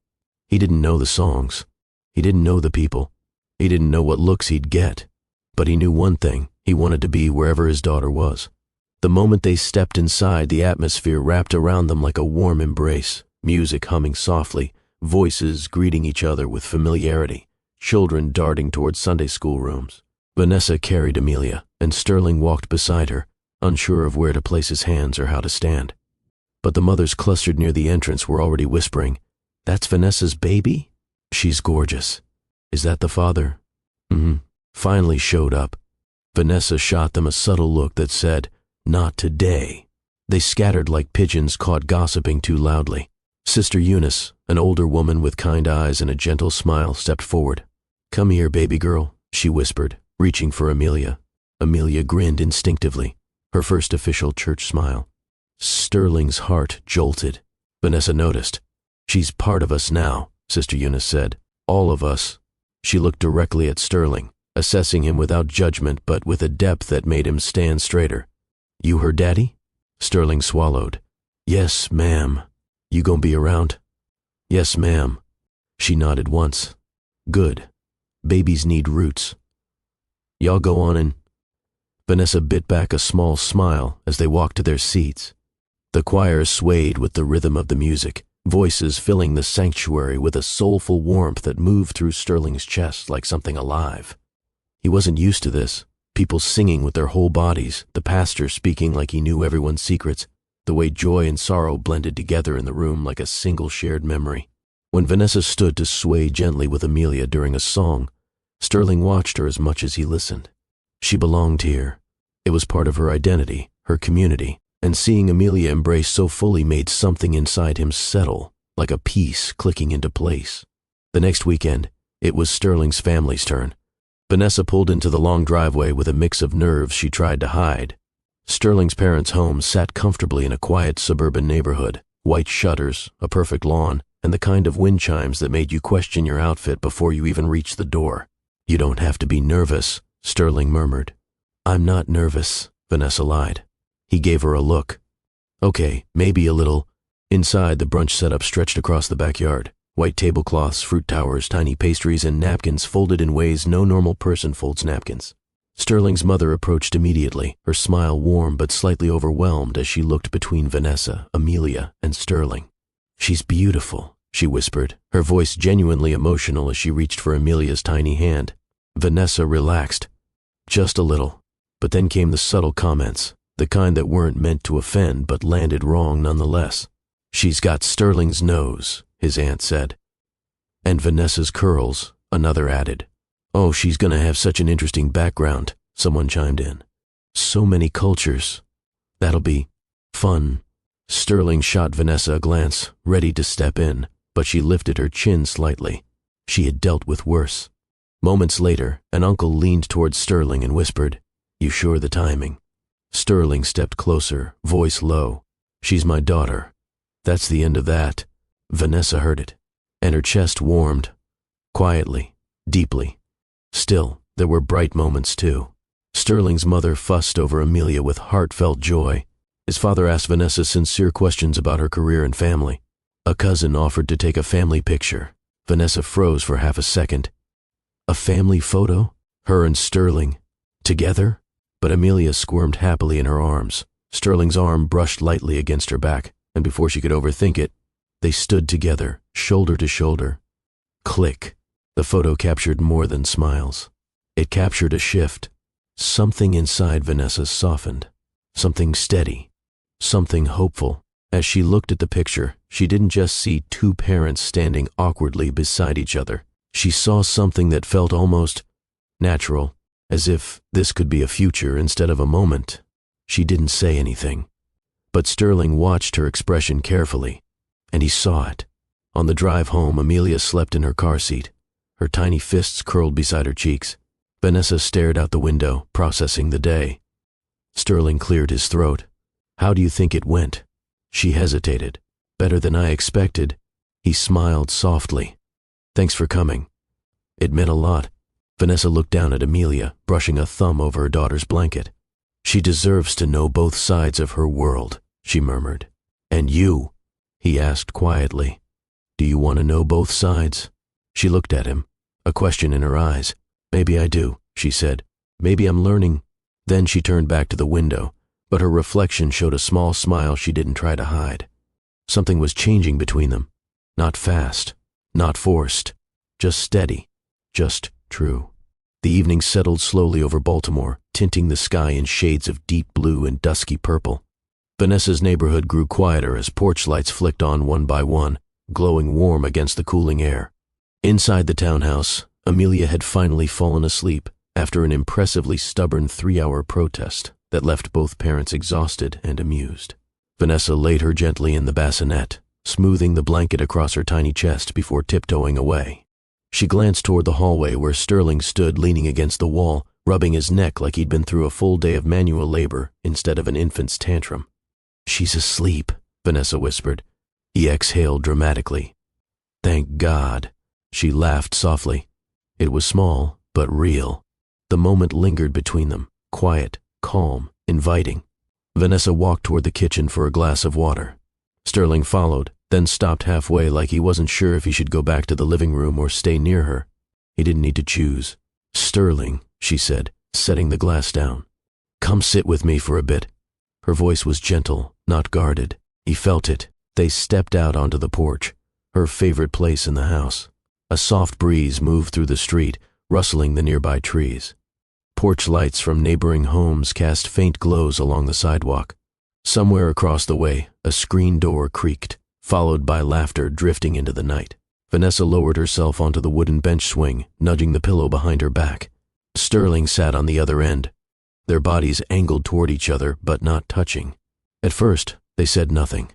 He didn't know the songs. He didn't know the people. He didn't know what looks he'd get. But he knew one thing: he wanted to be wherever his daughter was. The moment they stepped inside, the atmosphere wrapped around them like a warm embrace, music humming softly, voices greeting each other with familiarity, children darting toward Sunday school rooms. Vanessa carried Amelia, and Sterling walked beside her, unsure of where to place his hands or how to stand. But the mothers clustered near the entrance were already whispering, "That's Vanessa's baby? She's gorgeous. Is that the father?" Finally showed up. Vanessa shot them a subtle look that said, "Not today." They scattered like pigeons caught gossiping too loudly. Sister Eunice, an older woman with kind eyes and a gentle smile, stepped forward. "Come here, baby girl," she whispered, reaching for Amelia. Amelia grinned instinctively, her first official church smile. Sterling's heart jolted. Vanessa noticed. "She's part of us now," Sister Eunice said. "All of us." She looked directly at Sterling, assessing him without judgment but with a depth that made him stand straighter. "You her daddy?" Sterling swallowed. "Yes, ma'am. You gonna be around?" "Yes, ma'am." She nodded once. "Good. Babies need roots. Y'all go on and—" Vanessa bit back a small smile as they walked to their seats. The choir swayed with the rhythm of the music, voices filling the sanctuary with a soulful warmth that moved through Sterling's chest like something alive. He wasn't used to this, people singing with their whole bodies, the pastor speaking like he knew everyone's secrets, the way joy and sorrow blended together in the room like a single shared memory. When Vanessa stood to sway gently with Amelia during a song, Sterling watched her as much as he listened. She belonged here. It was part of her identity, her community, and seeing Amelia embrace so fully made something inside him settle, like a piece clicking into place. The next weekend, it was Sterling's family's turn. Vanessa pulled into the long driveway with a mix of nerves she tried to hide. Sterling's parents' home sat comfortably in a quiet suburban neighborhood, white shutters, a perfect lawn, and the kind of wind chimes that made you question your outfit before you even reached the door. "You don't have to be nervous," Sterling murmured. "I'm not nervous," Vanessa lied. He gave her a look. "Okay, maybe a little." Inside, the brunch setup stretched across the backyard. White tablecloths, fruit towers, tiny pastries, and napkins folded in ways no normal person folds napkins. Sterling's mother approached immediately, her smile warm but slightly overwhelmed as she looked between Vanessa, Amelia, and Sterling. "She's beautiful," she whispered, her voice genuinely emotional as she reached for Amelia's tiny hand. Vanessa relaxed. Just a little. But then came the subtle comments, the kind that weren't meant to offend but landed wrong nonetheless. "She's got Sterling's nose," his aunt said. "And Vanessa's curls," another added. "Oh, she's gonna have such an interesting background," someone chimed in. "So many cultures. That'll be fun." Sterling shot Vanessa a glance, ready to step in, but she lifted her chin slightly. She had dealt with worse. Moments later, an uncle leaned towards Sterling and whispered, "You sure the timing?" Sterling stepped closer, voice low. "She's my daughter." "That's the end of that." Vanessa heard it, and her chest warmed, quietly, deeply. Still, there were bright moments too. Sterling's mother fussed over Amelia with heartfelt joy. His father asked Vanessa sincere questions about her career and family. A cousin offered to take a family picture. Vanessa froze for half a second. A family photo? Her and Sterling? Together? But Amelia squirmed happily in her arms. Sterling's arm brushed lightly against her back, and before she could overthink it, they stood together, shoulder to shoulder. Click. The photo captured more than smiles. It captured a shift. Something inside Vanessa softened. Something steady. Something hopeful. As she looked at the picture, she didn't just see two parents standing awkwardly beside each other. She saw something that felt almost natural, as if this could be a future instead of a moment. She didn't say anything. But Sterling watched her expression carefully, and he saw it. On the drive home, Amelia slept in her car seat, her tiny fists curled beside her cheeks. Vanessa stared out the window, processing the day. Sterling cleared his throat. "How do you think it went?" She hesitated. "Better than I expected." He smiled softly. "Thanks for coming." It meant a lot. Vanessa looked down at Amelia, brushing a thumb over her daughter's blanket. "She deserves to know both sides of her world," she murmured. "And you?" he asked quietly. "Do you want to know both sides?" She looked at him, a question in her eyes. "Maybe I do," she said. "Maybe I'm learning." Then she turned back to the window, but her reflection showed a small smile she didn't try to hide. Something was changing between them. Not fast, not forced, just steady, just true. The evening settled slowly over Baltimore, tinting the sky in shades of deep blue and dusky purple. Vanessa's neighborhood grew quieter as porch lights flicked on one by one, glowing warm against the cooling air. Inside the townhouse, Amelia had finally fallen asleep after an impressively stubborn 3-hour protest that left both parents exhausted and amused. Vanessa laid her gently in the bassinet, smoothing the blanket across her tiny chest before tiptoeing away. She glanced toward the hallway where Sterling stood leaning against the wall, rubbing his neck like he'd been through a full day of manual labor instead of an infant's tantrum. "She's asleep," Vanessa whispered. He exhaled dramatically. "Thank God." She laughed softly. It was small, but real. The moment lingered between them, quiet, calm, inviting. Vanessa walked toward the kitchen for a glass of water. Sterling followed, then stopped halfway like he wasn't sure if he should go back to the living room or stay near her. He didn't need to choose. "Sterling," she said, setting the glass down. "Come sit with me for a bit." Her voice was gentle, not guarded. He felt it. They stepped out onto the porch, her favorite place in the house. A soft breeze moved through the street, rustling the nearby trees. Porch lights from neighboring homes cast faint glows along the sidewalk. Somewhere across the way, a screen door creaked, followed by laughter drifting into the night. Vanessa lowered herself onto the wooden bench swing, nudging the pillow behind her back. Sterling sat on the other end, their bodies angled toward each other but not touching. At first, they said nothing.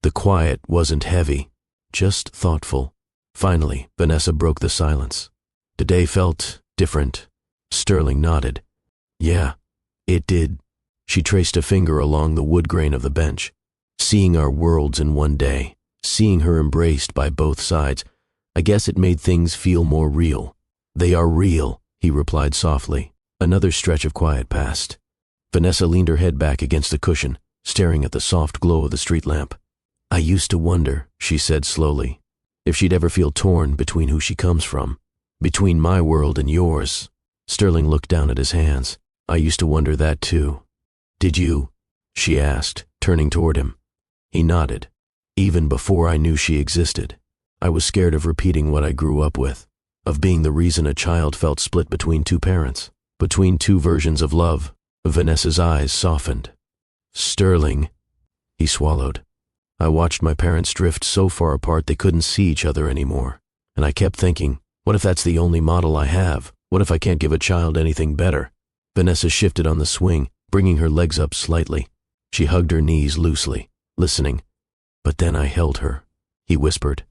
The quiet wasn't heavy, just thoughtful. Finally, Vanessa broke the silence. "Today felt different." Sterling nodded. "Yeah, it did." She traced a finger along the wood grain of the bench. "Seeing our worlds in one day, seeing her embraced by both sides, I guess it made things feel more real." "They are real," he replied softly. Another stretch of quiet passed. Vanessa leaned her head back against the cushion, staring at the soft glow of the street lamp. "I used to wonder," she said slowly, "if she'd ever feel torn between who she comes from, between my world and yours." Sterling looked down at his hands. "I used to wonder that too." "Did you?" she asked, turning toward him. He nodded. "Even before I knew she existed, I was scared of repeating what I grew up with, of being the reason a child felt split between two parents, between two versions of love." Vanessa's eyes softened. "Sterling," he swallowed. "I watched my parents drift so far apart they couldn't see each other anymore, and I kept thinking, what if that's the only model I have? What if I can't give a child anything better?" Vanessa shifted on the swing, bringing her legs up slightly. She hugged her knees loosely, listening. "But then I held her," he whispered,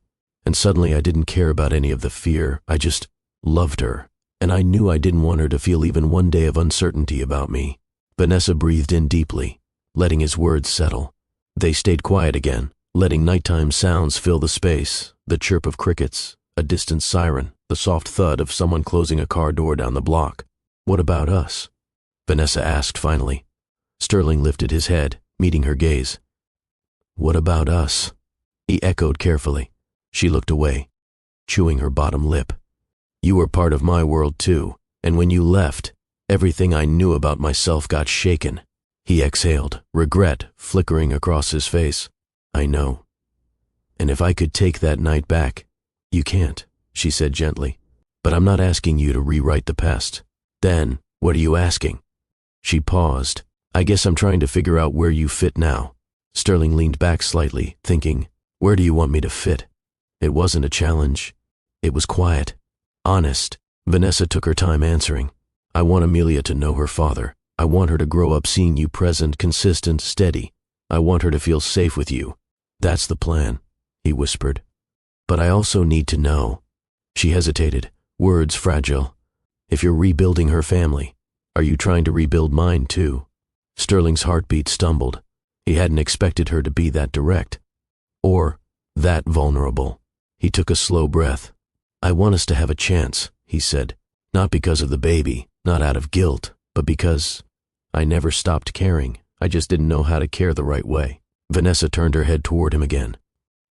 "and suddenly I didn't care about any of the fear. I just loved her. and I knew I didn't want her to feel even one day of uncertainty about me. Vanessa breathed in deeply, letting his words settle. They stayed quiet again, letting nighttime sounds fill the space, the chirp of crickets, a distant siren, the soft thud of someone closing a car door down the block. "What about us?" Vanessa asked finally. Sterling lifted his head, meeting her gaze. "What about us?" he echoed carefully. She looked away, chewing her bottom lip. "You were part of my world too, and when you left, everything I knew about myself got shaken." He exhaled, regret flickering across his face. "I know. And if I could take that night back—" "You can't," she said gently. "But I'm not asking you to rewrite the past." "Then, what are you asking?" She paused. "I guess I'm trying to figure out where you fit now." Sterling leaned back slightly, thinking, "Where do you want me to fit?" It wasn't a challenge. It was quiet, honest. Vanessa took her time answering. "I want Amelia to know her father. I want her to grow up seeing you present, consistent, steady. I want her to feel safe with you. That's the plan," he whispered. "But I also need to know." She hesitated, words fragile. "If you're rebuilding her family, are you trying to rebuild mine too?" Sterling's heartbeat stumbled. He hadn't expected her to be that direct. Or that vulnerable. He took a slow breath. "I want us to have a chance," he said. "Not because of the baby, not out of guilt, but because I never stopped caring. I just didn't know how to care the right way." Vanessa turned her head toward him again.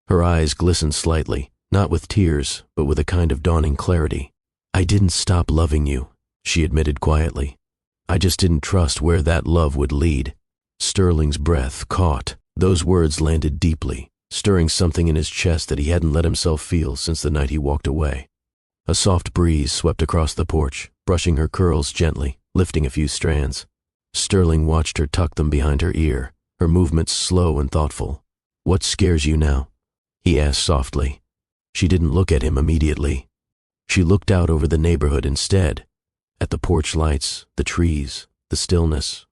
Her eyes glistened slightly, not with tears, but with a kind of dawning clarity. "I didn't stop loving you," she admitted quietly. "I just didn't trust where that love would lead." Sterling's breath caught. Those words landed deeply, stirring something in his chest that he hadn't let himself feel since the night he walked away. A soft breeze swept across the porch, brushing her curls gently, lifting a few strands. Sterling watched her tuck them behind her ear, her movements slow and thoughtful. "What scares you now?" he asked softly. She didn't look at him immediately. She looked out over the neighborhood instead, at the porch lights, the trees, the stillness.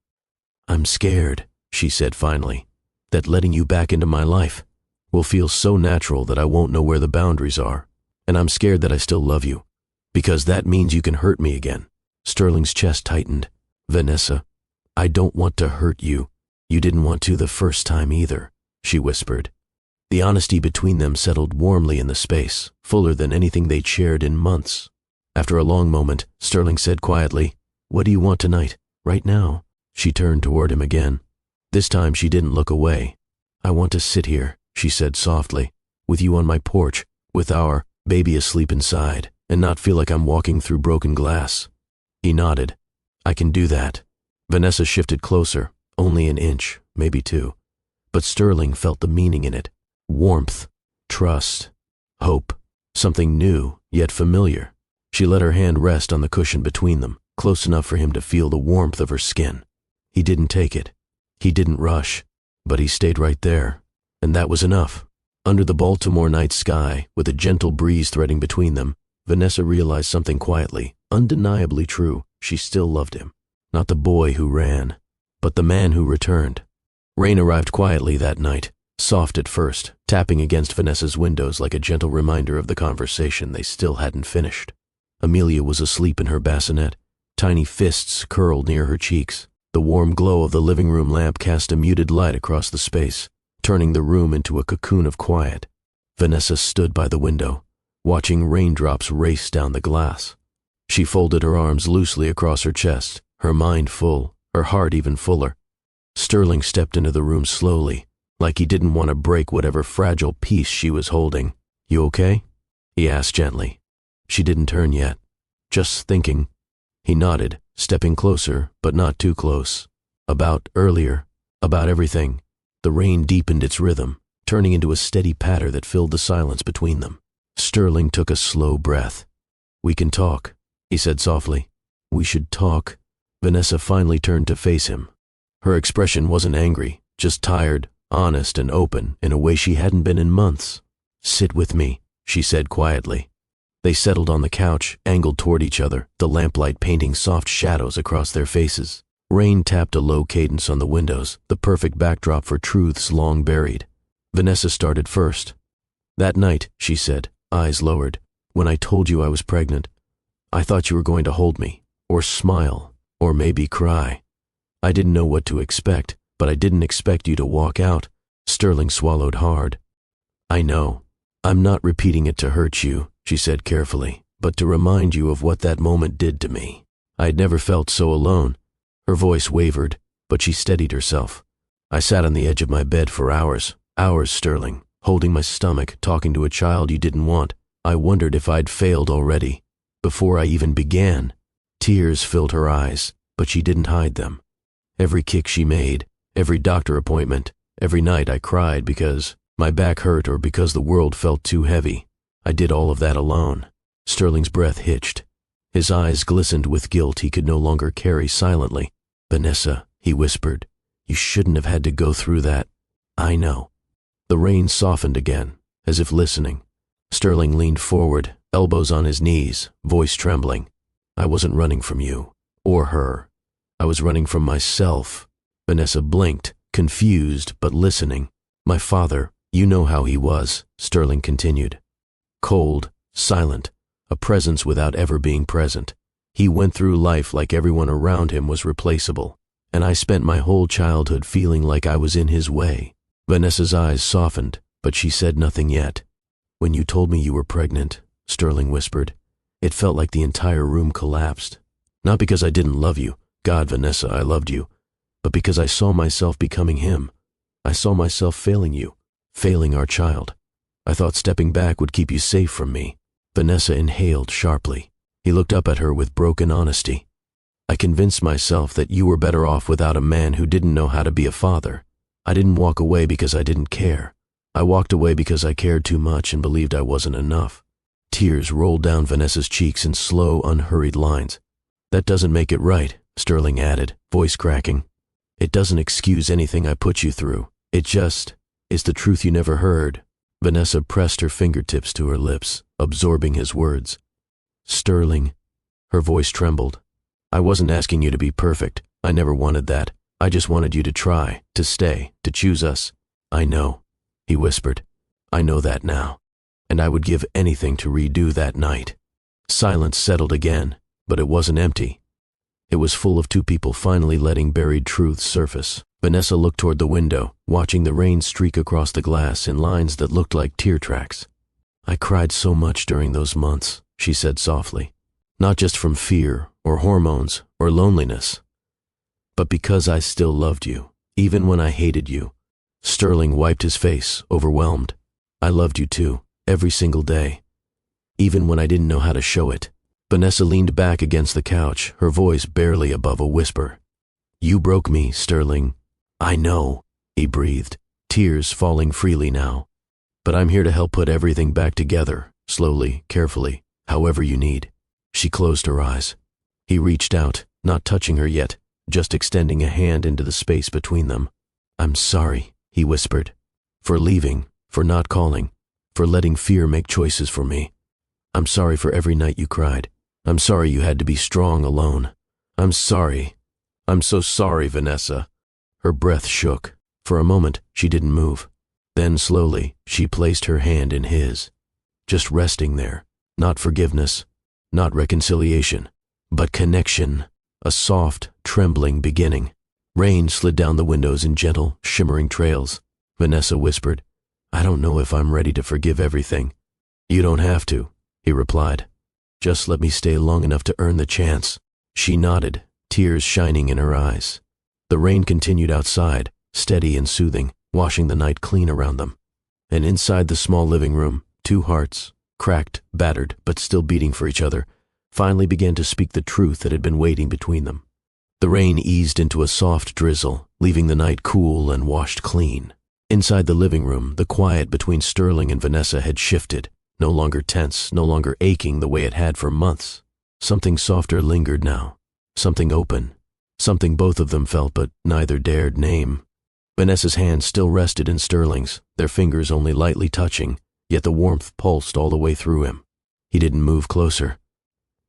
"I'm scared," she said finally, "that letting you back into my life will feel so natural that I won't know where the boundaries are. And I'm scared that I still love you, because that means you can hurt me again." Sterling's chest tightened. "Vanessa, I don't want to hurt you. You didn't want to the first time either," she whispered. The honesty between them settled warmly in the space, fuller than anything they'd shared in months. After a long moment, Sterling said quietly, "What do you want tonight? Right now?" She turned toward him again. This time she didn't look away. "I want to sit here," she said softly, "with you on my porch, with our baby asleep inside, and not feel like I'm walking through broken glass." He nodded. "I can do that." Vanessa shifted closer, only an inch, maybe two. But Sterling felt the meaning in it. Warmth, trust, hope, something new, yet familiar. She let her hand rest on the cushion between them, close enough for him to feel the warmth of her skin. He didn't take it. He didn't rush, but he stayed right there. And that was enough. Under the Baltimore night sky, with a gentle breeze threading between them, Vanessa realized something quietly, undeniably true. She still loved him. Not the boy who ran, but the man who returned. Rain arrived quietly that night, soft at first, tapping against Vanessa's windows like a gentle reminder of the conversation they still hadn't finished. Amelia was asleep in her bassinet, tiny fists curled near her cheeks. The warm glow of the living room lamp cast a muted light across the space, turning the room into a cocoon of quiet. Vanessa stood by the window, watching raindrops race down the glass. She folded her arms loosely across her chest, her mind full, her heart even fuller. Sterling stepped into the room slowly, like he didn't want to break whatever fragile piece she was holding. "You okay?" he asked gently. She didn't turn yet. "Just thinking." He nodded, stepping closer, but not too close. "About earlier, about everything." The rain deepened its rhythm, turning into a steady patter that filled the silence between them. Sterling took a slow breath. "We can talk," he said softly. "We should talk." Vanessa finally turned to face him. Her expression wasn't angry, just tired, honest, and open in a way she hadn't been in months. "Sit with me," she said quietly. They settled on the couch, angled toward each other, the lamplight painting soft shadows across their faces. Rain tapped a low cadence on the windows, the perfect backdrop for truths long buried. Vanessa started first. "That night," she said, eyes lowered, "when I told you I was pregnant, I thought you were going to hold me, or smile, or maybe cry. I didn't know what to expect, but I didn't expect you to walk out." Sterling swallowed hard. "I know. I'm not repeating it to hurt you," she said carefully, "but to remind you of what that moment did to me. I had never felt so alone." Her voice wavered, but she steadied herself. "I sat on the edge of my bed for hours, Sterling, holding my stomach, talking to a child you didn't want. I wondered if I'd failed already, before I even began." Tears filled her eyes, but she didn't hide them. Every kick she made, every doctor appointment, every night I cried because my back hurt or because the world felt too heavy. I did all of that alone. Sterling's breath hitched. His eyes glistened with guilt he could no longer carry silently. "Vanessa," he whispered, "you shouldn't have had to go through that." "I know." The rain softened again, as if listening. Sterling leaned forward, elbows on his knees, voice trembling. "I wasn't running from you, or her. I was running from myself." Vanessa blinked, confused but listening. "My father, you know how he was," Sterling continued. "Cold, silent, a presence without ever being present. He went through life like everyone around him was replaceable, and I spent my whole childhood feeling like I was in his way." Vanessa's eyes softened, but she said nothing yet. "When you told me you were pregnant," Sterling whispered, "it felt like the entire room collapsed. Not because I didn't love you, God, Vanessa, I loved you, but because I saw myself becoming him. I saw myself failing you, failing our child. I thought stepping back would keep you safe from me." Vanessa inhaled sharply. He looked up at her with broken honesty. "I convinced myself that you were better off without a man who didn't know how to be a father. I didn't walk away because I didn't care. I walked away because I cared too much and believed I wasn't enough." Tears rolled down Vanessa's cheeks in slow, unhurried lines. "That doesn't make it right," Sterling added, voice cracking. "It doesn't excuse anything I put you through. It just is the truth you never heard." Vanessa pressed her fingertips to her lips, absorbing his words. "Sterling," her voice trembled, "I wasn't asking you to be perfect. I never wanted that. I just wanted you to try, to stay, to choose us." "I know," he whispered. "I know that now. And I would give anything to redo that night." Silence settled again, but it wasn't empty. It was full of two people finally letting buried truths surface. Vanessa looked toward the window, watching the rain streak across the glass in lines that looked like tear tracks. "I cried so much during those months," she said softly. "Not just from fear, or hormones, or loneliness, but because I still loved you, even when I hated you." Sterling wiped his face, overwhelmed. "I loved you too, every single day, even when I didn't know how to show it." Vanessa leaned back against the couch, her voice barely above a whisper. "You broke me, Sterling." "I know," he breathed, tears falling freely now. "But I'm here to help put everything back together, slowly, carefully, however you need." She closed her eyes. He reached out, not touching her yet, just extending a hand into the space between them. "I'm sorry," he whispered, "for leaving, for not calling, for letting fear make choices for me. I'm sorry for every night you cried. I'm sorry you had to be strong alone. I'm sorry. I'm so sorry, Vanessa." Her breath shook. For a moment, she didn't move. Then slowly, she placed her hand in his, just resting there. Not forgiveness, not reconciliation, but connection. A soft, trembling beginning. Rain slid down the windows in gentle, shimmering trails. Vanessa whispered, "I don't know if I'm ready to forgive everything." "You don't have to," he replied. "Just let me stay long enough to earn the chance." She nodded, tears shining in her eyes. The rain continued outside, steady and soothing, washing the night clean around them. And inside the small living room, two hearts, cracked, battered, but still beating for each other, finally began to speak the truth that had been waiting between them. The rain eased into a soft drizzle, leaving the night cool and washed clean. Inside the living room, the quiet between Sterling and Vanessa had shifted, no longer tense, no longer aching the way it had for months. Something softer lingered now, something open, something both of them felt but neither dared name. Vanessa's hand still rested in Sterling's, their fingers only lightly touching, yet the warmth pulsed all the way through him. He didn't move closer.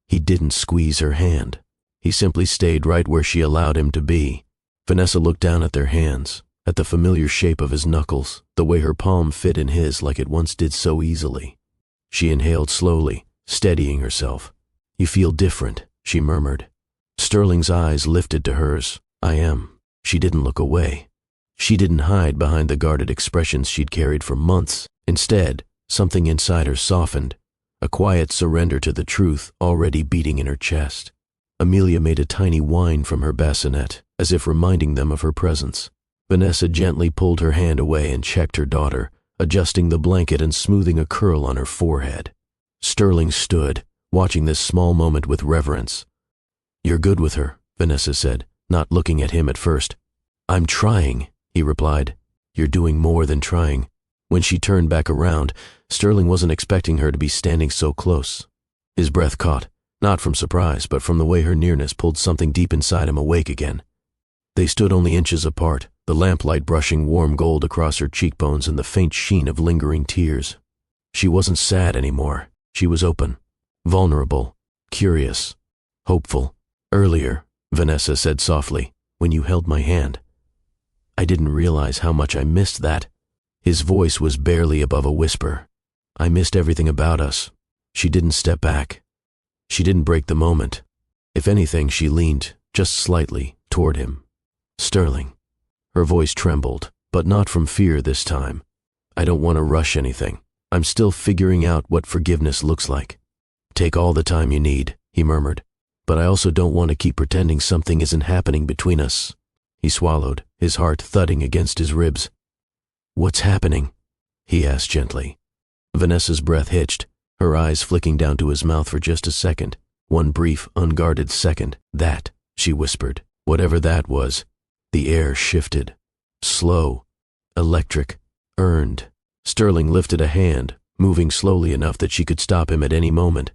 He didn't squeeze her hand. He simply stayed right where she allowed him to be. Vanessa looked down at their hands, at the familiar shape of his knuckles, the way her palm fit in his like it once did so easily. She inhaled slowly, steadying herself. You feel different, she murmured. Sterling's eyes lifted to hers. I am. She didn't look away. She didn't hide behind the guarded expressions she'd carried for months. Instead, something inside her softened, a quiet surrender to the truth already beating in her chest. Amelia made a tiny whine from her bassinet, as if reminding them of her presence. Vanessa gently pulled her hand away and checked her daughter, adjusting the blanket and smoothing a curl on her forehead. Sterling stood, watching this small moment with reverence. You're good with her, Vanessa said, not looking at him at first. I'm trying, he replied. You're doing more than trying. When she turned back around, Sterling wasn't expecting her to be standing so close. His breath caught, not from surprise, but from the way her nearness pulled something deep inside him awake again. They stood only inches apart, the lamplight brushing warm gold across her cheekbones and the faint sheen of lingering tears. She wasn't sad anymore. She was open, vulnerable, curious, hopeful. Earlier, Vanessa said softly, when you held my hand. I didn't realize how much I missed that. His voice was barely above a whisper. I missed everything about us. She didn't step back. She didn't break the moment. If anything, she leaned, just slightly, toward him. Sterling. Her voice trembled, but not from fear this time. I don't want to rush anything. I'm still figuring out what forgiveness looks like. Take all the time you need, he murmured. But I also don't want to keep pretending something isn't happening between us. He swallowed, his heart thudding against his ribs. What's happening? He asked gently. Vanessa's breath hitched, her eyes flicking down to his mouth for just a second. One brief, unguarded second. That, she whispered. Whatever that was. The air shifted. Slow. Electric. Earned. Sterling lifted a hand, moving slowly enough that she could stop him at any moment.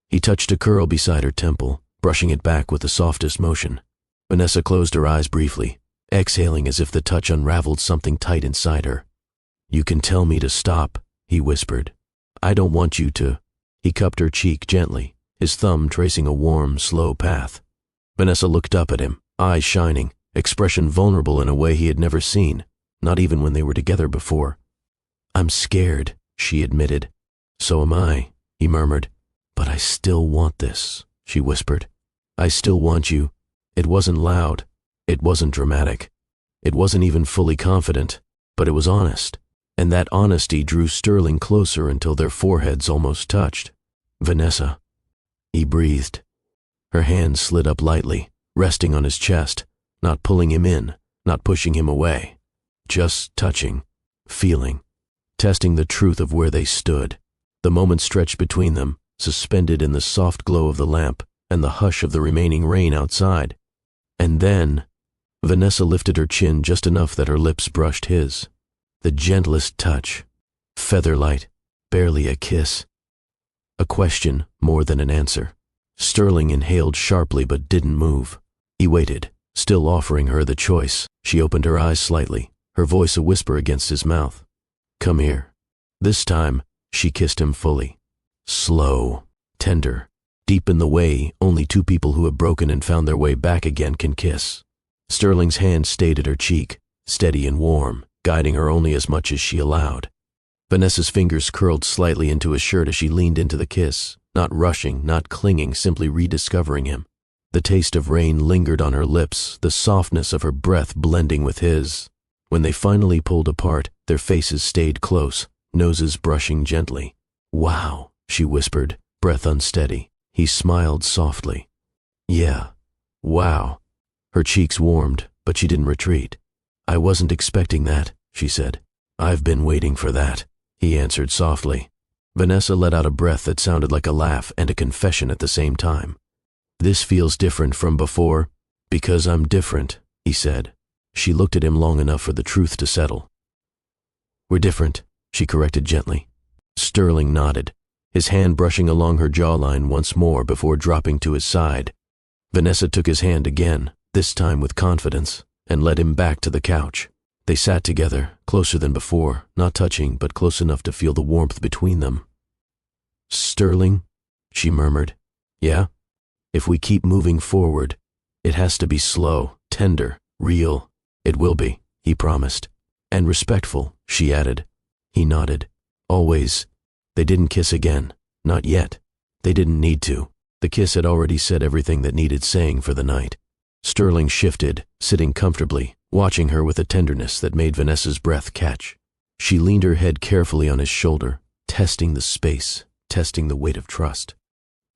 He touched a curl beside her temple, brushing it back with the softest motion. Vanessa closed her eyes briefly, exhaling as if the touch unraveled something tight inside her. You can tell me to stop, he whispered. I don't want you to. He cupped her cheek gently, his thumb tracing a warm, slow path. Vanessa looked up at him, eyes shining, expression vulnerable in a way he had never seen, not even when they were together before. I'm scared, she admitted. So am I, he murmured. But I still want this, she whispered. I still want you. It wasn't loud. It wasn't dramatic. It wasn't even fully confident, but it was honest. And that honesty drew Sterling closer until their foreheads almost touched. Vanessa. He breathed. Her hand slid up lightly, resting on his chest, not pulling him in, not pushing him away. Just touching, feeling, testing the truth of where they stood. The moment stretched between them, suspended in the soft glow of the lamp and the hush of the remaining rain outside. And then, Vanessa lifted her chin just enough that her lips brushed his. The gentlest touch. Featherlight, barely a kiss. A question more than an answer. Sterling inhaled sharply but didn't move. He waited, still offering her the choice. She opened her eyes slightly, her voice a whisper against his mouth. Come here. This time, she kissed him fully. Slow, tender, deep in the way only two people who have broken and found their way back again can kiss. Sterling's hand stayed at her cheek, steady and warm, guiding her only as much as she allowed. Vanessa's fingers curled slightly into his shirt as she leaned into the kiss, not rushing, not clinging, simply rediscovering him. The taste of rain lingered on her lips, the softness of her breath blending with his. When they finally pulled apart, their faces stayed close, noses brushing gently. Wow, she whispered, breath unsteady. He smiled softly. Yeah, wow. Her cheeks warmed, but she didn't retreat. I wasn't expecting that, she said. I've been waiting for that, he answered softly. Vanessa let out a breath that sounded like a laugh and a confession at the same time. This feels different from before, because I'm different, he said. She looked at him long enough for the truth to settle. We're different, she corrected gently. Sterling nodded, his hand brushing along her jawline once more before dropping to his side. Vanessa took his hand again, this time with confidence, and led him back to the couch. They sat together, closer than before, not touching, but close enough to feel the warmth between them. Sterling, she murmured. Yeah? If we keep moving forward, it has to be slow, tender, real. It will be, he promised. And respectful, she added. He nodded. Always. They didn't kiss again. Not yet. They didn't need to. The kiss had already said everything that needed saying for the night. Sterling shifted, sitting comfortably, watching her with a tenderness that made Vanessa's breath catch. She leaned her head carefully on his shoulder, testing the space, testing the weight of trust.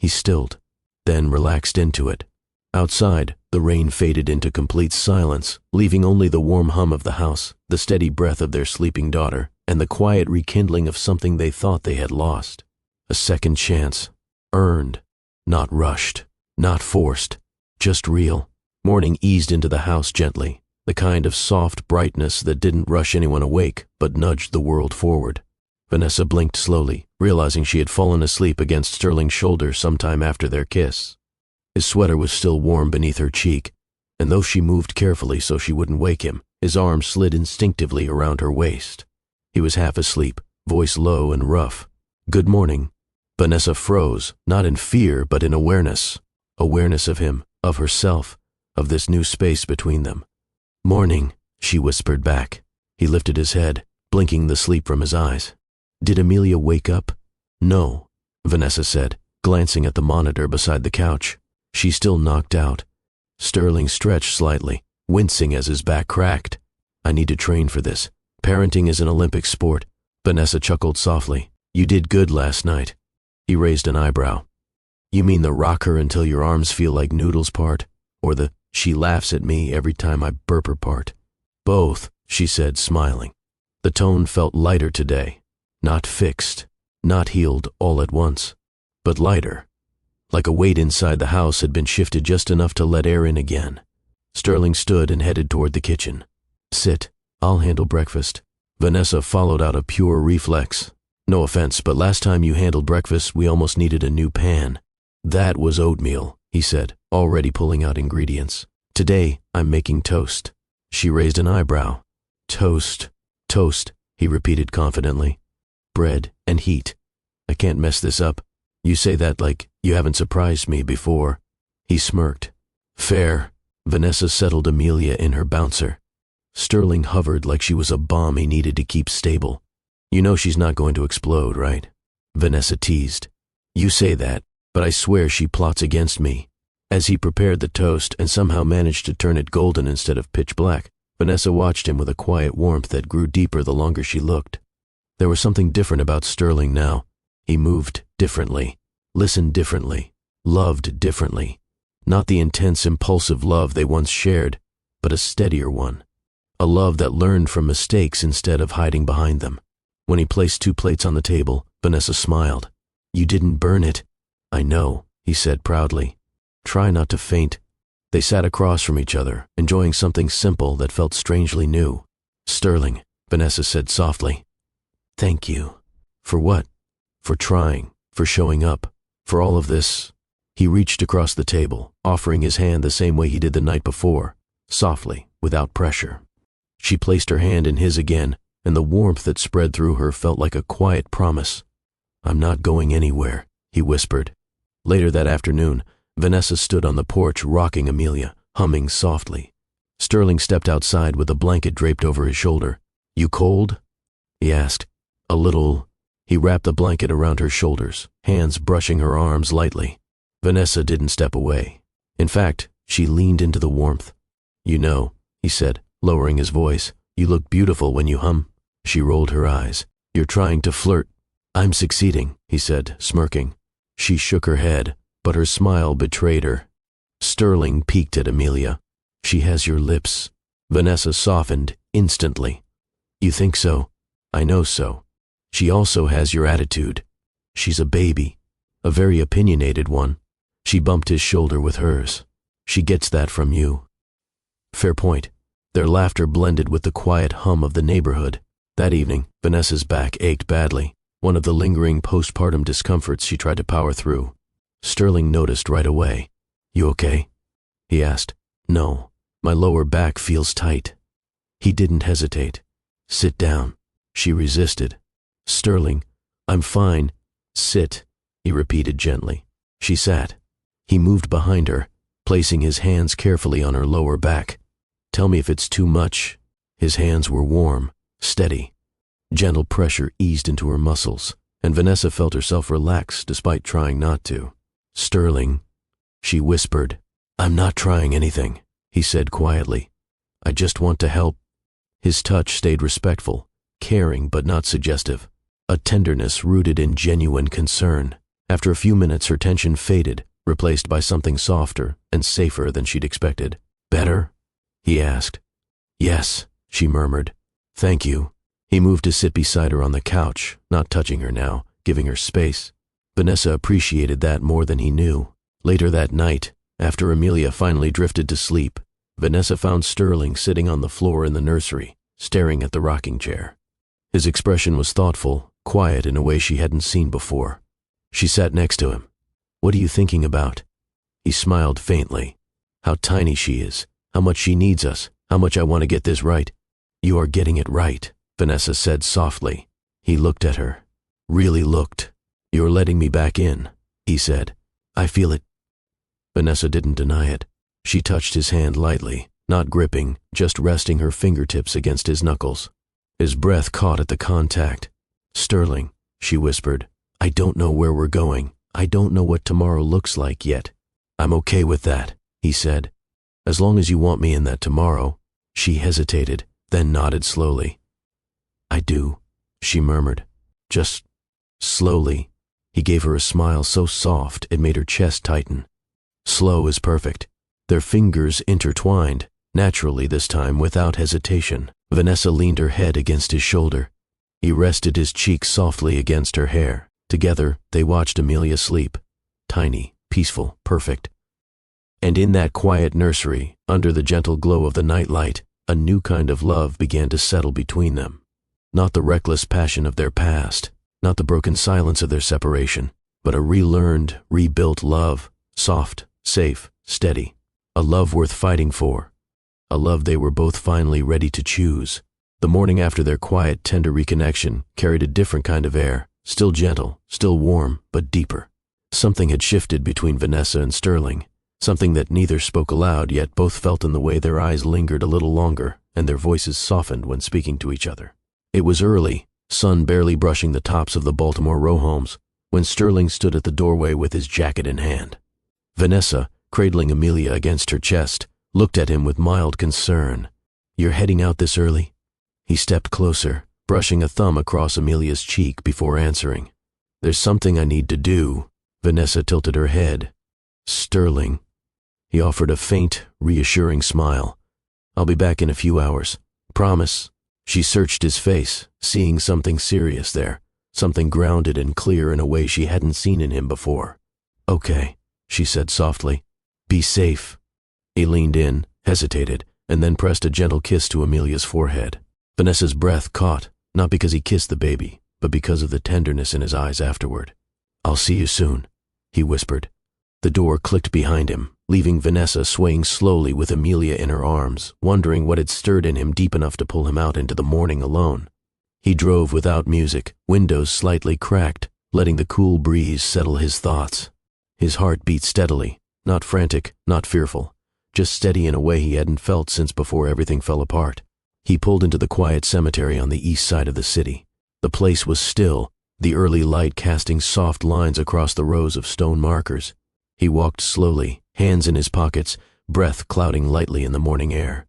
He stilled, then relaxed into it. Outside, the rain faded into complete silence, leaving only the warm hum of the house, the steady breath of their sleeping daughter, and the quiet rekindling of something they thought they had lost. A second chance, earned, not rushed, not forced, just real. Morning eased into the house gently, the kind of soft brightness that didn't rush anyone awake, but nudged the world forward. Vanessa blinked slowly, realizing she had fallen asleep against Sterling's shoulder sometime after their kiss. His sweater was still warm beneath her cheek, and though she moved carefully so she wouldn't wake him, his arm slid instinctively around her waist. He was half asleep, voice low and rough. "Good morning." Vanessa froze, not in fear but in awareness. Awareness of him, of herself, of this new space between them. "Morning," she whispered back. He lifted his head, blinking the sleep from his eyes. "Did Amelia wake up?" "No," Vanessa said, glancing at the monitor beside the couch. "She's still knocked out." Sterling stretched slightly, wincing as his back cracked. "I need to train for this. Parenting is an Olympic sport." Vanessa chuckled softly. "You did good last night." He raised an eyebrow. "You mean the rock her until your arms feel like noodles part? Or the she laughs at me every time I burp her part?" "Both," she said, smiling. The tone felt lighter today. Not fixed, not healed all at once, but lighter. Like a weight inside the house had been shifted just enough to let air in again. Sterling stood and headed toward the kitchen. "Sit, I'll handle breakfast." Vanessa followed out of pure reflex. "No offense, but last time you handled breakfast, we almost needed a new pan." "That was oatmeal," he said, already pulling out ingredients. "Today, I'm making toast." She raised an eyebrow. "Toast, toast," he repeated confidently. "Bread and heat. I can't mess this up. You say that like you haven't surprised me before." He smirked. "Fair." Vanessa settled Amelia in her bouncer. Sterling hovered like she was a bomb he needed to keep stable. "You know she's not going to explode, right?" Vanessa teased. "You say that, but I swear she plots against me." As he prepared the toast and somehow managed to turn it golden instead of pitch black, Vanessa watched him with a quiet warmth that grew deeper the longer she looked. There was something different about Sterling now. He moved differently, listened differently, loved differently. Not the intense, impulsive love they once shared, but a steadier one. A love that learned from mistakes instead of hiding behind them. When he placed 2 plates on the table, Vanessa smiled. "You didn't burn it." "I know," he said proudly. "Try not to faint." They sat across from each other, enjoying something simple that felt strangely new. "Sterling," Vanessa said softly. "Thank you." "For what?" "For trying, for showing up, for all of this." He reached across the table, offering his hand the same way he did the night before, softly, without pressure. She placed her hand in his again, and the warmth that spread through her felt like a quiet promise. "I'm not going anywhere," he whispered. Later that afternoon, Vanessa stood on the porch rocking Amelia, humming softly. Sterling stepped outside with a blanket draped over his shoulder. "You cold?" he asked. "A little." He wrapped the blanket around her shoulders, hands brushing her arms lightly. Vanessa didn't step away. In fact, she leaned into the warmth. "You know," he said, lowering his voice, "you look beautiful when you hum." She rolled her eyes. "You're trying to flirt." "I'm succeeding," he said, smirking. She shook her head, but her smile betrayed her. Sterling peeked at Amelia. "She has your lips." Vanessa softened instantly. "You think so?" "I know so. She also has your attitude. She's a baby, a very opinionated one." She bumped his shoulder with hers. "She gets that from you." Fair point. Their laughter blended with the quiet hum of the neighborhood. That evening, Vanessa's back ached badly, one of the lingering postpartum discomforts she tried to power through. Sterling noticed right away. "You okay?" he asked. "No, my lower back feels tight." He didn't hesitate. "Sit down." She resisted. "Sterling, I'm fine." "Sit," he repeated gently. She sat. He moved behind her, placing his hands carefully on her lower back. "Tell me if it's too much." His hands were warm, steady. Gentle pressure eased into her muscles, and Vanessa felt herself relax despite trying not to. Sterling, she whispered. I'm not trying anything, he said quietly. I just want to help. His touch stayed respectful, caring but not suggestive, a tenderness rooted in genuine concern. After a few minutes, her tension faded, replaced by something softer and safer than she'd expected. Better? He asked. Yes, she murmured. Thank you. He moved to sit beside her on the couch, not touching her now, giving her space. Vanessa appreciated that more than he knew. Later that night, after Amelia finally drifted to sleep, Vanessa found Sterling sitting on the floor in the nursery, staring at the rocking chair. His expression was thoughtful, quiet in a way she hadn't seen before. She sat next to him. What are you thinking about? He smiled faintly. How tiny she is, how much she needs us, how much I want to get this right. You are getting it right, Vanessa said softly. He looked at her. Really looked. You're letting me back in, he said. I feel it. Vanessa didn't deny it. She touched his hand lightly, not gripping, just resting her fingertips against his knuckles. His breath caught at the contact. Sterling, she whispered, I don't know where we're going. I don't know what tomorrow looks like yet. I'm okay with that, he said. As long as you want me in that tomorrow. She hesitated, then nodded slowly. I do, she murmured. Just slowly. He gave her a smile so soft it made her chest tighten. Slow is perfect. Their fingers intertwined, naturally this time without hesitation. Vanessa leaned her head against his shoulder. He rested his cheek softly against her hair. Together, they watched Amelia sleep. Tiny, peaceful, perfect. And in that quiet nursery, under the gentle glow of the nightlight, a new kind of love began to settle between them. Not the reckless passion of their past, not the broken silence of their separation, but a relearned, rebuilt love, soft, safe, steady, a love worth fighting for, a love they were both finally ready to choose. The morning after their quiet, tender reconnection carried a different kind of air, still gentle, still warm, but deeper. Something had shifted between Vanessa and Sterling, something that neither spoke aloud, yet both felt in the way their eyes lingered a little longer and their voices softened when speaking to each other. It was early, sun barely brushing the tops of the Baltimore row homes, when Sterling stood at the doorway with his jacket in hand. Vanessa, cradling Amelia against her chest, looked at him with mild concern. You're heading out this early? He stepped closer, brushing a thumb across Amelia's cheek before answering. There's something I need to do. Vanessa tilted her head. Sterling. He offered a faint, reassuring smile. I'll be back in a few hours. Promise. She searched his face, seeing something serious there, something grounded and clear in a way she hadn't seen in him before. Okay, she said softly. Be safe. He leaned in, hesitated, and then pressed a gentle kiss to Amelia's forehead. Vanessa's breath caught, not because he kissed the baby, but because of the tenderness in his eyes afterward. I'll see you soon, he whispered. The door clicked behind him, leaving Vanessa swaying slowly with Amelia in her arms, wondering what had stirred in him deep enough to pull him out into the morning alone. He drove without music, windows slightly cracked, letting the cool breeze settle his thoughts. His heart beat steadily, not frantic, not fearful, just steady in a way he hadn't felt since before everything fell apart. He pulled into the quiet cemetery on the east side of the city. The place was still, the early light casting soft lines across the rows of stone markers. He walked slowly, hands in his pockets, breath clouding lightly in the morning air.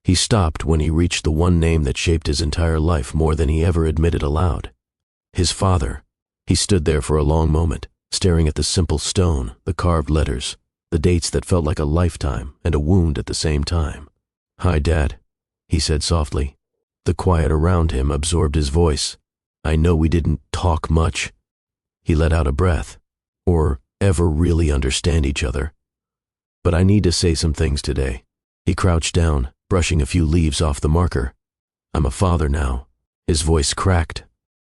He stopped when he reached the one name that shaped his entire life more than he ever admitted aloud. His father. He stood there for a long moment, staring at the simple stone, the carved letters, the dates that felt like a lifetime and a wound at the same time. Hi, Dad, he said softly. The quiet around him absorbed his voice. I know we didn't talk much. He let out a breath. Or ever really understand each other. But I need to say some things today. He crouched down, brushing a few leaves off the marker. I'm a father now. His voice cracked.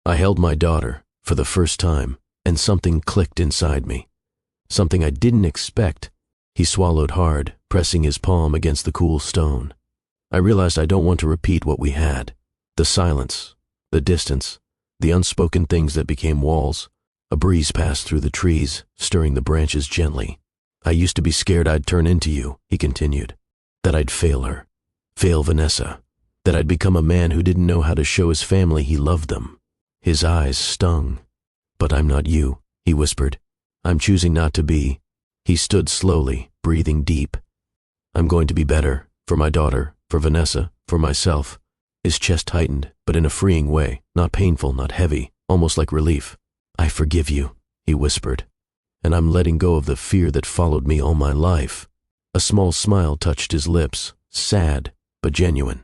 I held my daughter, for the first time, and something clicked inside me. Something I didn't expect. He swallowed hard, pressing his palm against the cool stone. I realized I don't want to repeat what we had. The silence, the distance, the unspoken things that became walls. A breeze passed through the trees, stirring the branches gently. I used to be scared I'd turn into you, he continued. That I'd fail her. Fail Vanessa. That I'd become a man who didn't know how to show his family he loved them. His eyes stung. But I'm not you, he whispered. I'm choosing not to be. He stood slowly, breathing deep. I'm going to be better, for my daughter, for Vanessa, for myself. His chest tightened, but in a freeing way, not painful, not heavy, almost like relief. I forgive you, he whispered, and I'm letting go of the fear that followed me all my life. A small smile touched his lips, sad, but genuine.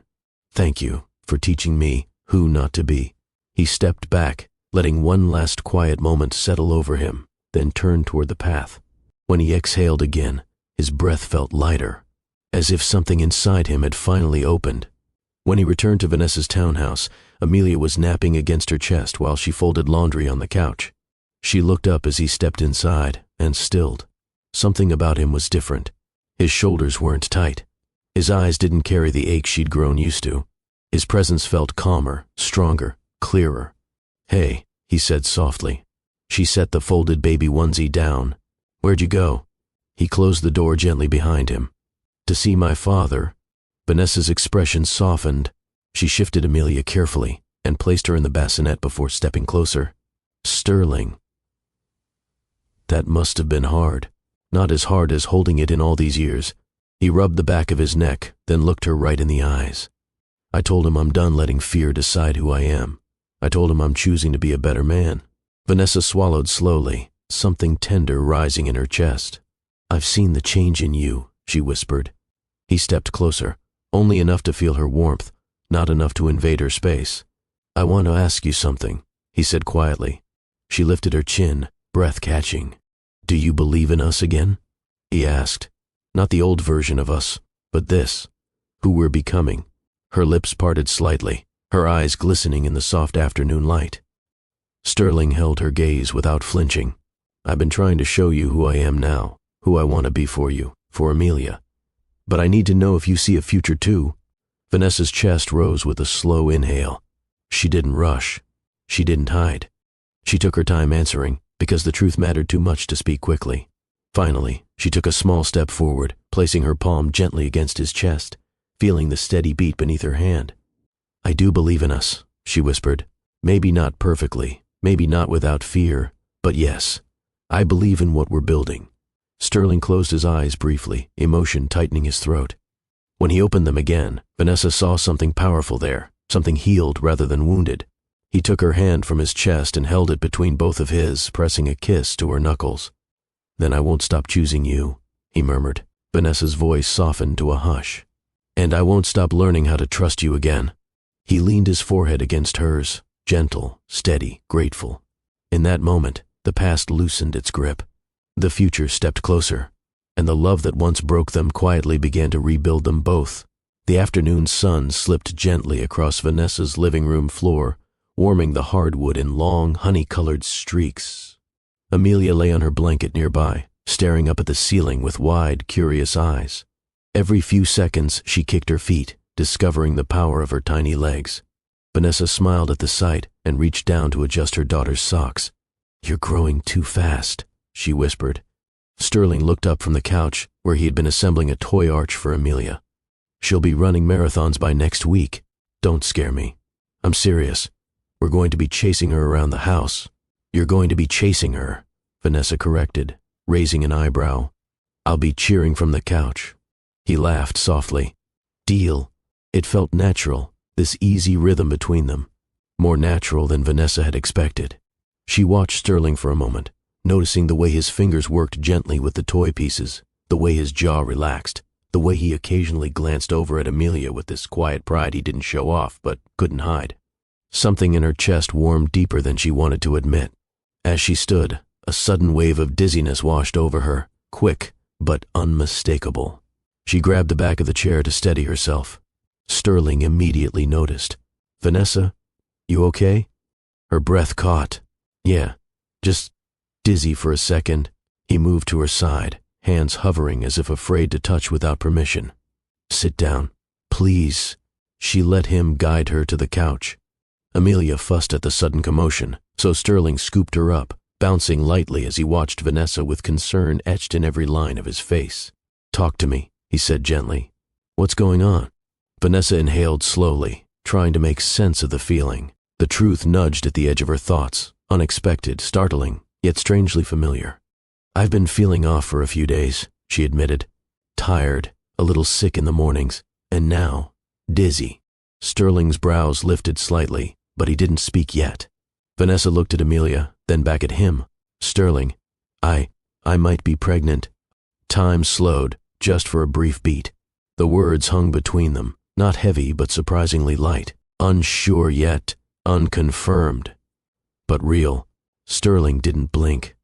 Thank you for teaching me who not to be. He stepped back, letting one last quiet moment settle over him, then turned toward the path. When he exhaled again, his breath felt lighter, as if something inside him had finally opened. When he returned to Vanessa's townhouse, Amelia was napping against her chest while she folded laundry on the couch. She looked up as he stepped inside and stilled. Something about him was different. His shoulders weren't tight. His eyes didn't carry the ache she'd grown used to. His presence felt calmer, stronger, clearer. Hey, he said softly. She set the folded baby onesie down. Where'd you go? He closed the door gently behind him. To see my father. Vanessa's expression softened. She shifted Amelia carefully and placed her in the bassinet before stepping closer. Sterling. That must have been hard. Not as hard as holding it in all these years. He rubbed the back of his neck, then looked her right in the eyes. I told him I'm done letting fear decide who I am. I told him I'm choosing to be a better man. Vanessa swallowed slowly, something tender rising in her chest. I've seen the change in you, she whispered. He stepped closer, only enough to feel her warmth, not enough to invade her space. I want to ask you something, he said quietly. She lifted her chin, breath catching. Do you believe in us again? He asked. Not the old version of us, but this, who we're becoming. Her lips parted slightly, her eyes glistening in the soft afternoon light. Sterling held her gaze without flinching. I've been trying to show you who I am now, who I want to be for you, for Amelia. But I need to know if you see a future too. Vanessa's chest rose with a slow inhale. She didn't rush. She didn't hide. She took her time answering, because the truth mattered too much to speak quickly. Finally, she took a small step forward, placing her palm gently against his chest, feeling the steady beat beneath her hand. I do believe in us, she whispered. Maybe not perfectly, maybe not without fear, but yes, I believe in what we're building. Sterling closed his eyes briefly, emotion tightening his throat. When he opened them again, Vanessa saw something powerful there, something healed rather than wounded. He took her hand from his chest and held it between both of his, pressing a kiss to her knuckles. Then I won't stop choosing you, he murmured. Vanessa's voice softened to a hush. And I won't stop learning how to trust you again. He leaned his forehead against hers, gentle, steady, grateful. In that moment, the past loosened its grip. The future stepped closer, and the love that once broke them quietly began to rebuild them both. The afternoon sun slipped gently across Vanessa's living room floor, warming the hardwood in long, honey-colored streaks. Amelia lay on her blanket nearby, staring up at the ceiling with wide, curious eyes. Every few seconds, she kicked her feet, discovering the power of her tiny legs. Vanessa smiled at the sight and reached down to adjust her daughter's socks. You're growing too fast, she whispered. Sterling looked up from the couch, where he had been assembling a toy arch for Amelia. She'll be running marathons by next week. Don't scare me. I'm serious. We're going to be chasing her around the house. You're going to be chasing her, Vanessa corrected, raising an eyebrow. I'll be cheering from the couch. He laughed softly. Deal. It felt natural, this easy rhythm between them. More natural than Vanessa had expected. She watched Sterling for a moment, noticing the way his fingers worked gently with the toy pieces, the way his jaw relaxed, the way he occasionally glanced over at Amelia with this quiet pride he didn't show off but couldn't hide. Something in her chest warmed deeper than she wanted to admit. As she stood, a sudden wave of dizziness washed over her, quick but unmistakable. She grabbed the back of the chair to steady herself. Sterling immediately noticed. Vanessa, you okay? Her breath caught. Yeah, just dizzy for a second. He moved to her side, hands hovering as if afraid to touch without permission. Sit down, please. She let him guide her to the couch. Amelia fussed at the sudden commotion, so Sterling scooped her up, bouncing lightly as he watched Vanessa with concern etched in every line of his face. Talk to me, he said gently. What's going on? Vanessa inhaled slowly, trying to make sense of the feeling. The truth nudged at the edge of her thoughts, unexpected, startling, yet strangely familiar. "I've been feeling off for a few days," she admitted. "Tired, a little sick in the mornings, and now, dizzy." Sterling's brows lifted slightly, but he didn't speak yet. Vanessa looked at Amelia, then back at him. "Sterling, I might be pregnant." Time slowed, just for a brief beat. The words hung between them, not heavy but surprisingly light. Unsure yet, unconfirmed. But real. Sterling didn't blink.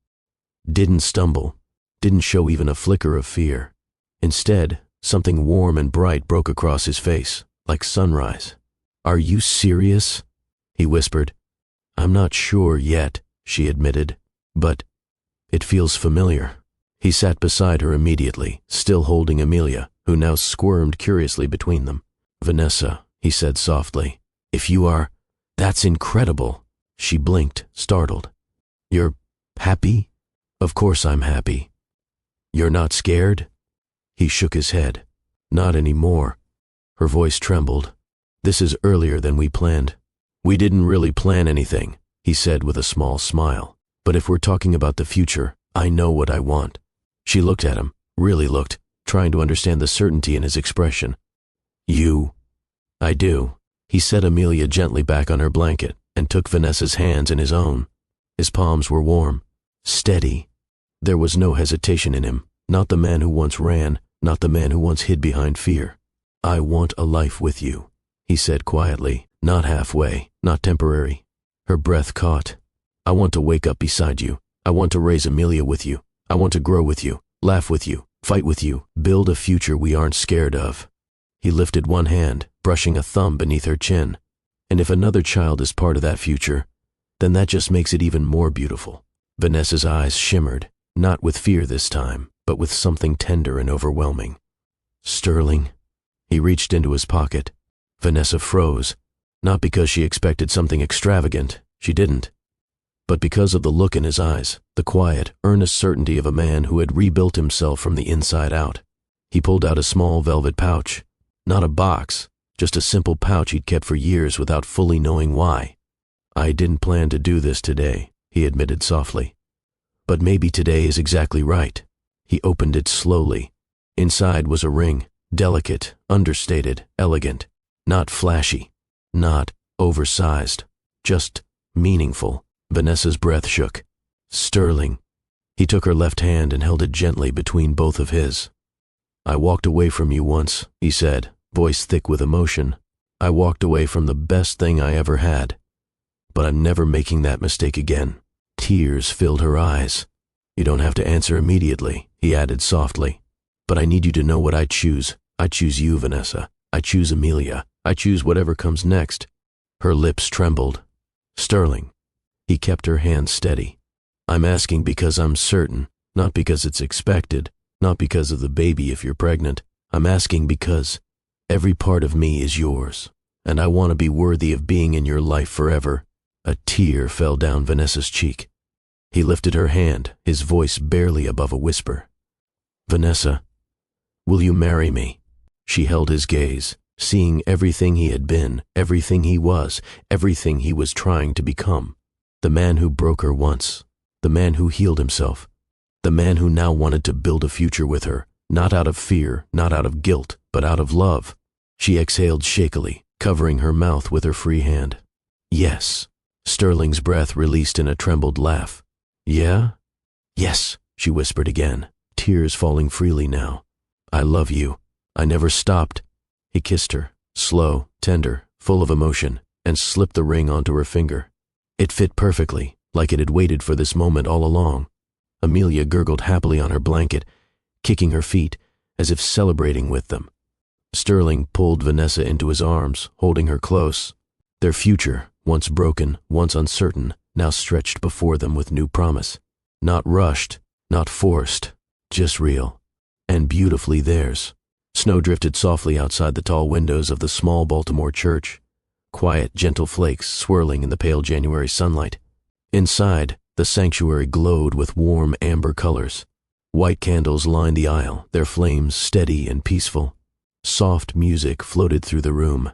Didn't stumble. Didn't show even a flicker of fear. Instead, something warm and bright broke across his face, like sunrise. "Are you serious?" he whispered. "I'm not sure yet," she admitted, "but it feels familiar." He sat beside her immediately, still holding Amelia, who now squirmed curiously between them. "Vanessa," he said softly, "if you are, that's incredible." She blinked, startled. "You're happy?" "Of course I'm happy." "You're not scared?" He shook his head. "Not anymore." Her voice trembled. "This is earlier than we planned." "We didn't really plan anything," he said with a small smile. "But if we're talking about the future, I know what I want." She looked at him, really looked, trying to understand the certainty in his expression. "You?" "I do." He set Amelia gently back on her blanket and took Vanessa's hands in his own. His palms were warm, steady. There was no hesitation in him, not the man who once ran, not the man who once hid behind fear. "I want a life with you," he said quietly, not halfway, not temporary. Her breath caught. "I want to wake up beside you. I want to raise Amelia with you. I want to grow with you, laugh with you, fight with you, build a future we aren't scared of." He lifted one hand, brushing a thumb beneath her chin. "And if another child is part of that future, then that just makes it even more beautiful." Vanessa's eyes shimmered, not with fear this time, but with something tender and overwhelming. "Sterling." He reached into his pocket. Vanessa froze, not because she expected something extravagant, she didn't, but because of the look in his eyes, the quiet, earnest certainty of a man who had rebuilt himself from the inside out. He pulled out a small velvet pouch. Not a box, just a simple pouch he'd kept for years without fully knowing why. "I didn't plan to do this today," he admitted softly. "But maybe today is exactly right." He opened it slowly. Inside was a ring, delicate, understated, elegant, not flashy, not oversized, just meaningful. Vanessa's breath shook. "Sterling." He took her left hand and held it gently between both of his. "I walked away from you once," he said, voice thick with emotion. "I walked away from the best thing I ever had. But I'm never making that mistake again." Tears filled her eyes. "You don't have to answer immediately," he added softly. "But I need you to know what I choose. I choose you, Vanessa. I choose Amelia. I choose whatever comes next." Her lips trembled. "Sterling." He kept her hand steady. "I'm asking because I'm certain, not because it's expected, not because of the baby if you're pregnant. I'm asking because every part of me is yours, and I want to be worthy of being in your life forever." A tear fell down Vanessa's cheek. He lifted her hand, his voice barely above a whisper. "Vanessa, will you marry me?" She held his gaze, seeing everything he had been, everything he was trying to become. The man who broke her once, the man who healed himself, the man who now wanted to build a future with her, not out of fear, not out of guilt, but out of love. She exhaled shakily, covering her mouth with her free hand. "Yes." Sterling's breath released in a trembled laugh. "Yeah?" "Yes," she whispered again, tears falling freely now. "I love you. I never stopped." He kissed her, slow, tender, full of emotion, and slipped the ring onto her finger. It fit perfectly, like it had waited for this moment all along. Amelia gurgled happily on her blanket, kicking her feet, as if celebrating with them. Sterling pulled Vanessa into his arms, holding her close. Their future, once broken, once uncertain, now stretched before them with new promise. Not rushed, not forced, just real, and beautifully theirs. Snow drifted softly outside the tall windows of the small Baltimore church, quiet, gentle flakes swirling in the pale January sunlight. Inside, the sanctuary glowed with warm amber colors. White candles lined the aisle, their flames steady and peaceful. Soft music floated through the room.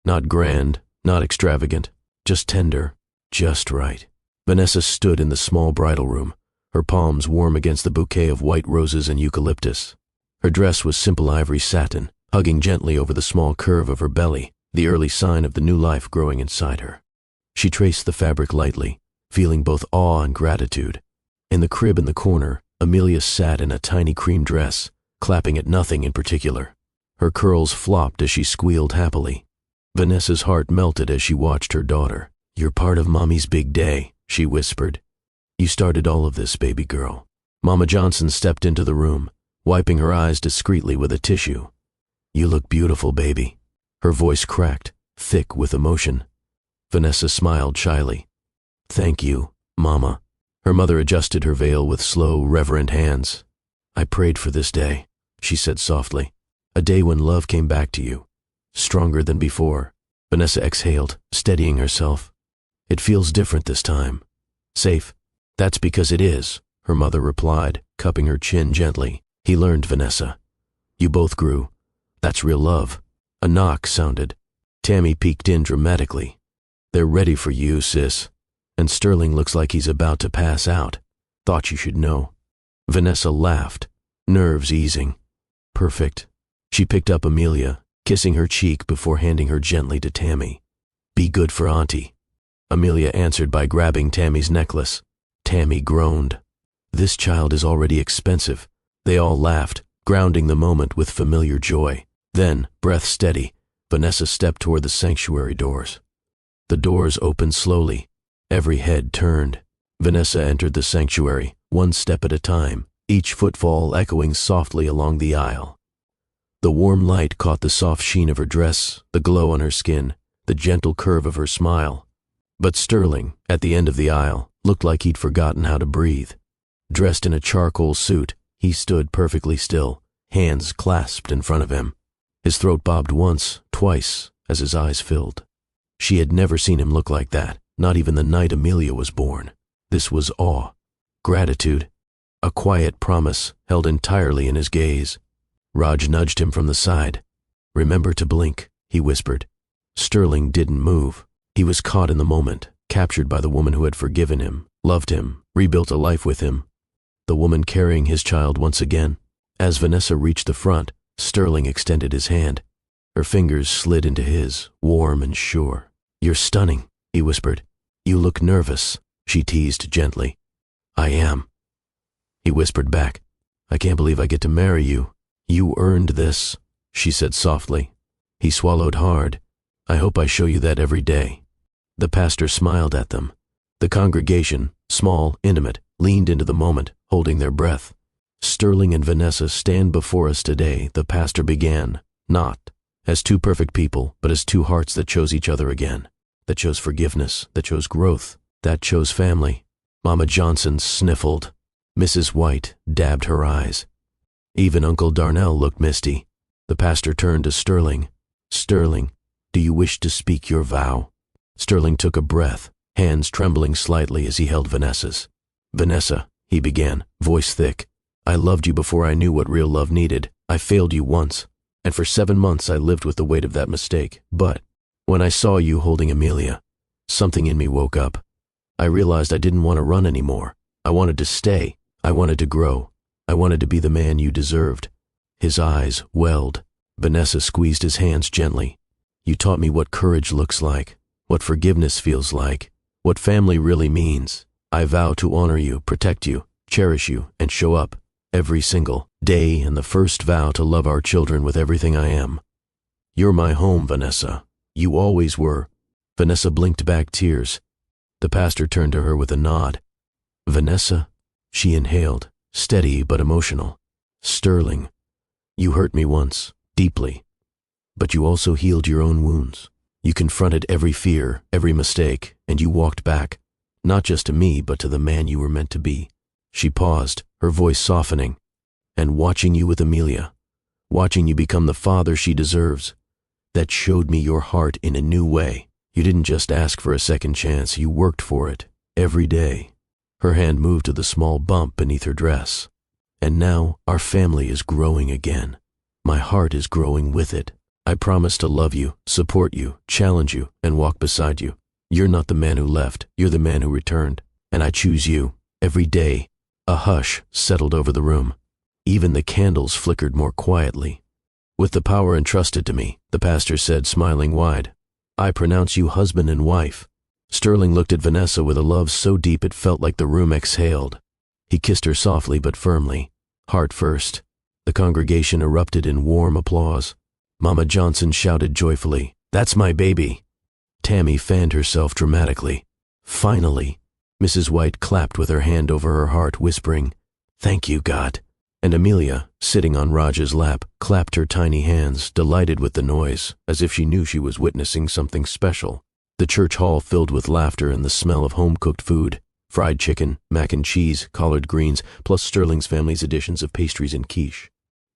Not grand, not extravagant, just tender, just right. Vanessa stood in the small bridal room, her palms warm against the bouquet of white roses and eucalyptus. Her dress was simple ivory satin, hugging gently over the small curve of her belly, the early sign of the new life growing inside her. She traced the fabric lightly, feeling both awe and gratitude. In the crib in the corner, Amelia sat in a tiny cream dress, clapping at nothing in particular. Her curls flopped as she squealed happily. Vanessa's heart melted as she watched her daughter. "You're part of Mommy's big day," she whispered. "You started all of this, baby girl." Mama Johnson stepped into the room, wiping her eyes discreetly with a tissue. "You look beautiful, baby." Her voice cracked, thick with emotion. Vanessa smiled shyly. "Thank you, Mama." Her mother adjusted her veil with slow, reverent hands. "I prayed for this day," she said softly. "A day when love came back to you, stronger than before." Vanessa exhaled, steadying herself. "It feels different this time. Safe." "That's because it is," her mother replied, cupping her chin gently. "He learned, Vanessa. You both grew. That's real love." A knock sounded. Tammy peeked in dramatically. "They're ready for you, sis. And Sterling looks like he's about to pass out. Thought you should know." Vanessa laughed, nerves easing. "Perfect." She picked up Amelia, kissing her cheek before handing her gently to Tammy. "Be good for Auntie." Amelia answered by grabbing Tammy's necklace. Tammy groaned. "This child is already expensive." They all laughed, grounding the moment with familiar joy. Then, breath steady, Vanessa stepped toward the sanctuary doors. The doors opened slowly. Every head turned. Vanessa entered the sanctuary, one step at a time, each footfall echoing softly along the aisle. The warm light caught the soft sheen of her dress, the glow on her skin, the gentle curve of her smile. But Sterling, at the end of the aisle, looked like he'd forgotten how to breathe. Dressed in a charcoal suit, he stood perfectly still, hands clasped in front of him. His throat bobbed once, twice, as his eyes filled. She had never seen him look like that, not even the night Amelia was born. This was awe, gratitude, a quiet promise held entirely in his gaze. Raj nudged him from the side. "Remember to blink," he whispered. Sterling didn't move. He was caught in the moment, captured by the woman who had forgiven him, loved him, rebuilt a life with him. The woman carrying his child once again. As Vanessa reached the front, Sterling extended his hand. Her fingers slid into his, warm and sure. "You're stunning," he whispered. "You look nervous," she teased gently. "I am," he whispered back. "I can't believe I get to marry you." "You earned this," she said softly. He swallowed hard. "I hope I show you that every day." The pastor smiled at them. The congregation, small, intimate, leaned into the moment, holding their breath. "Sterling and Vanessa stand before us today," the pastor began, "not as two perfect people, but as two hearts that chose each other again, that chose forgiveness, that chose growth, that chose family." Mama Johnson sniffled. Mrs. White dabbed her eyes. Even Uncle Darnell looked misty. The pastor turned to Sterling. "Sterling, do you wish to speak your vow?" Sterling took a breath, hands trembling slightly as he held Vanessa's. "Vanessa," he began, voice thick, "I loved you before I knew what real love needed. I failed you once, and for 7 months I lived with the weight of that mistake. But when I saw you holding Amelia, something in me woke up. I realized I didn't want to run anymore. I wanted to stay. I wanted to grow. I wanted to be the man you deserved." His eyes welled. Vanessa squeezed his hands gently. "You taught me what courage looks like, what forgiveness feels like, what family really means. I vow to honor you, protect you, cherish you, and show up every single day, and the first vow to love our children with everything I am. You're my home, Vanessa. You always were." Vanessa blinked back tears. The pastor turned to her with a nod. "Vanessa," she inhaled, steady but emotional. "Sterling, you hurt me once, deeply. But you also healed your own wounds. You confronted every fear, every mistake, and you walked back, not just to me, but to the man you were meant to be." She paused, her voice softening. "And watching you with Amelia, watching you become the father she deserves, that showed me your heart in a new way. You didn't just ask for a second chance, you worked for it, every day." Her hand moved to the small bump beneath her dress. "And now our family is growing again. My heart is growing with it. I promise to love you, support you, challenge you, and walk beside you. You're not the man who left, you're the man who returned. And I choose you, every day, A hush settled over the room. Even the candles flickered more quietly. "With the power entrusted to me," the pastor said, smiling wide, "I pronounce you husband and wife." Sterling looked at Vanessa with a love so deep it felt like the room exhaled. He kissed her softly but firmly, heart first. The congregation erupted in warm applause. Mama Johnson shouted joyfully, "That's my baby." Tammy fanned herself dramatically. "Finally." Mrs. White clapped with her hand over her heart, whispering, "Thank you, God." And Amelia, sitting on Raj's lap, clapped her tiny hands, delighted with the noise, as if she knew she was witnessing something special. The church hall filled with laughter and the smell of home-cooked food, fried chicken, mac and cheese, collard greens, plus Sterling's family's additions of pastries and quiche.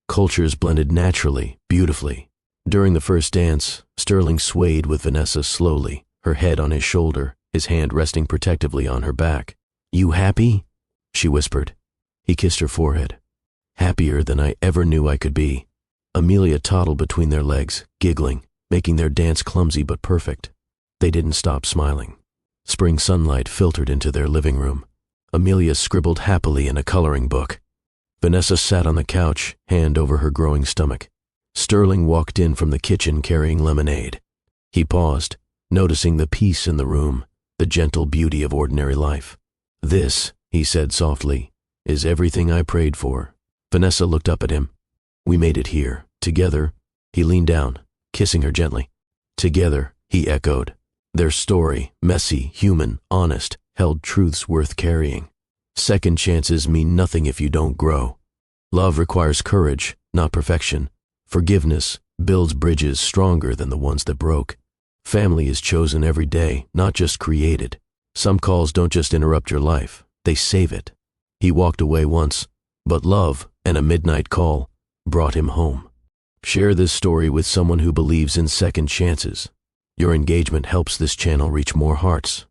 Cultures blended naturally, beautifully. During the first dance, Sterling swayed with Vanessa slowly, her head on his shoulder, his hand resting protectively on her back. "You happy?" she whispered. He kissed her forehead. "Happier than I ever knew I could be." Amelia toddled between their legs, giggling, making their dance clumsy but perfect. They didn't stop smiling. Spring sunlight filtered into their living room. Amelia scribbled happily in a coloring book. Vanessa sat on the couch, hand over her growing stomach. Sterling walked in from the kitchen carrying lemonade. He paused, noticing the peace in the room, the gentle beauty of ordinary life. "This," he said softly, "is everything I prayed for." Vanessa looked up at him. "We made it here, together." He leaned down, kissing her gently. "Together," he echoed. Their story, messy, human, honest, held truths worth carrying. Second chances mean nothing if you don't grow. Love requires courage, not perfection. Forgiveness builds bridges stronger than the ones that broke. Family is chosen every day, not just created. Some calls don't just interrupt your life, they save it. He walked away once, but love and a midnight call brought him home. Share this story with someone who believes in second chances. Your engagement helps this channel reach more hearts.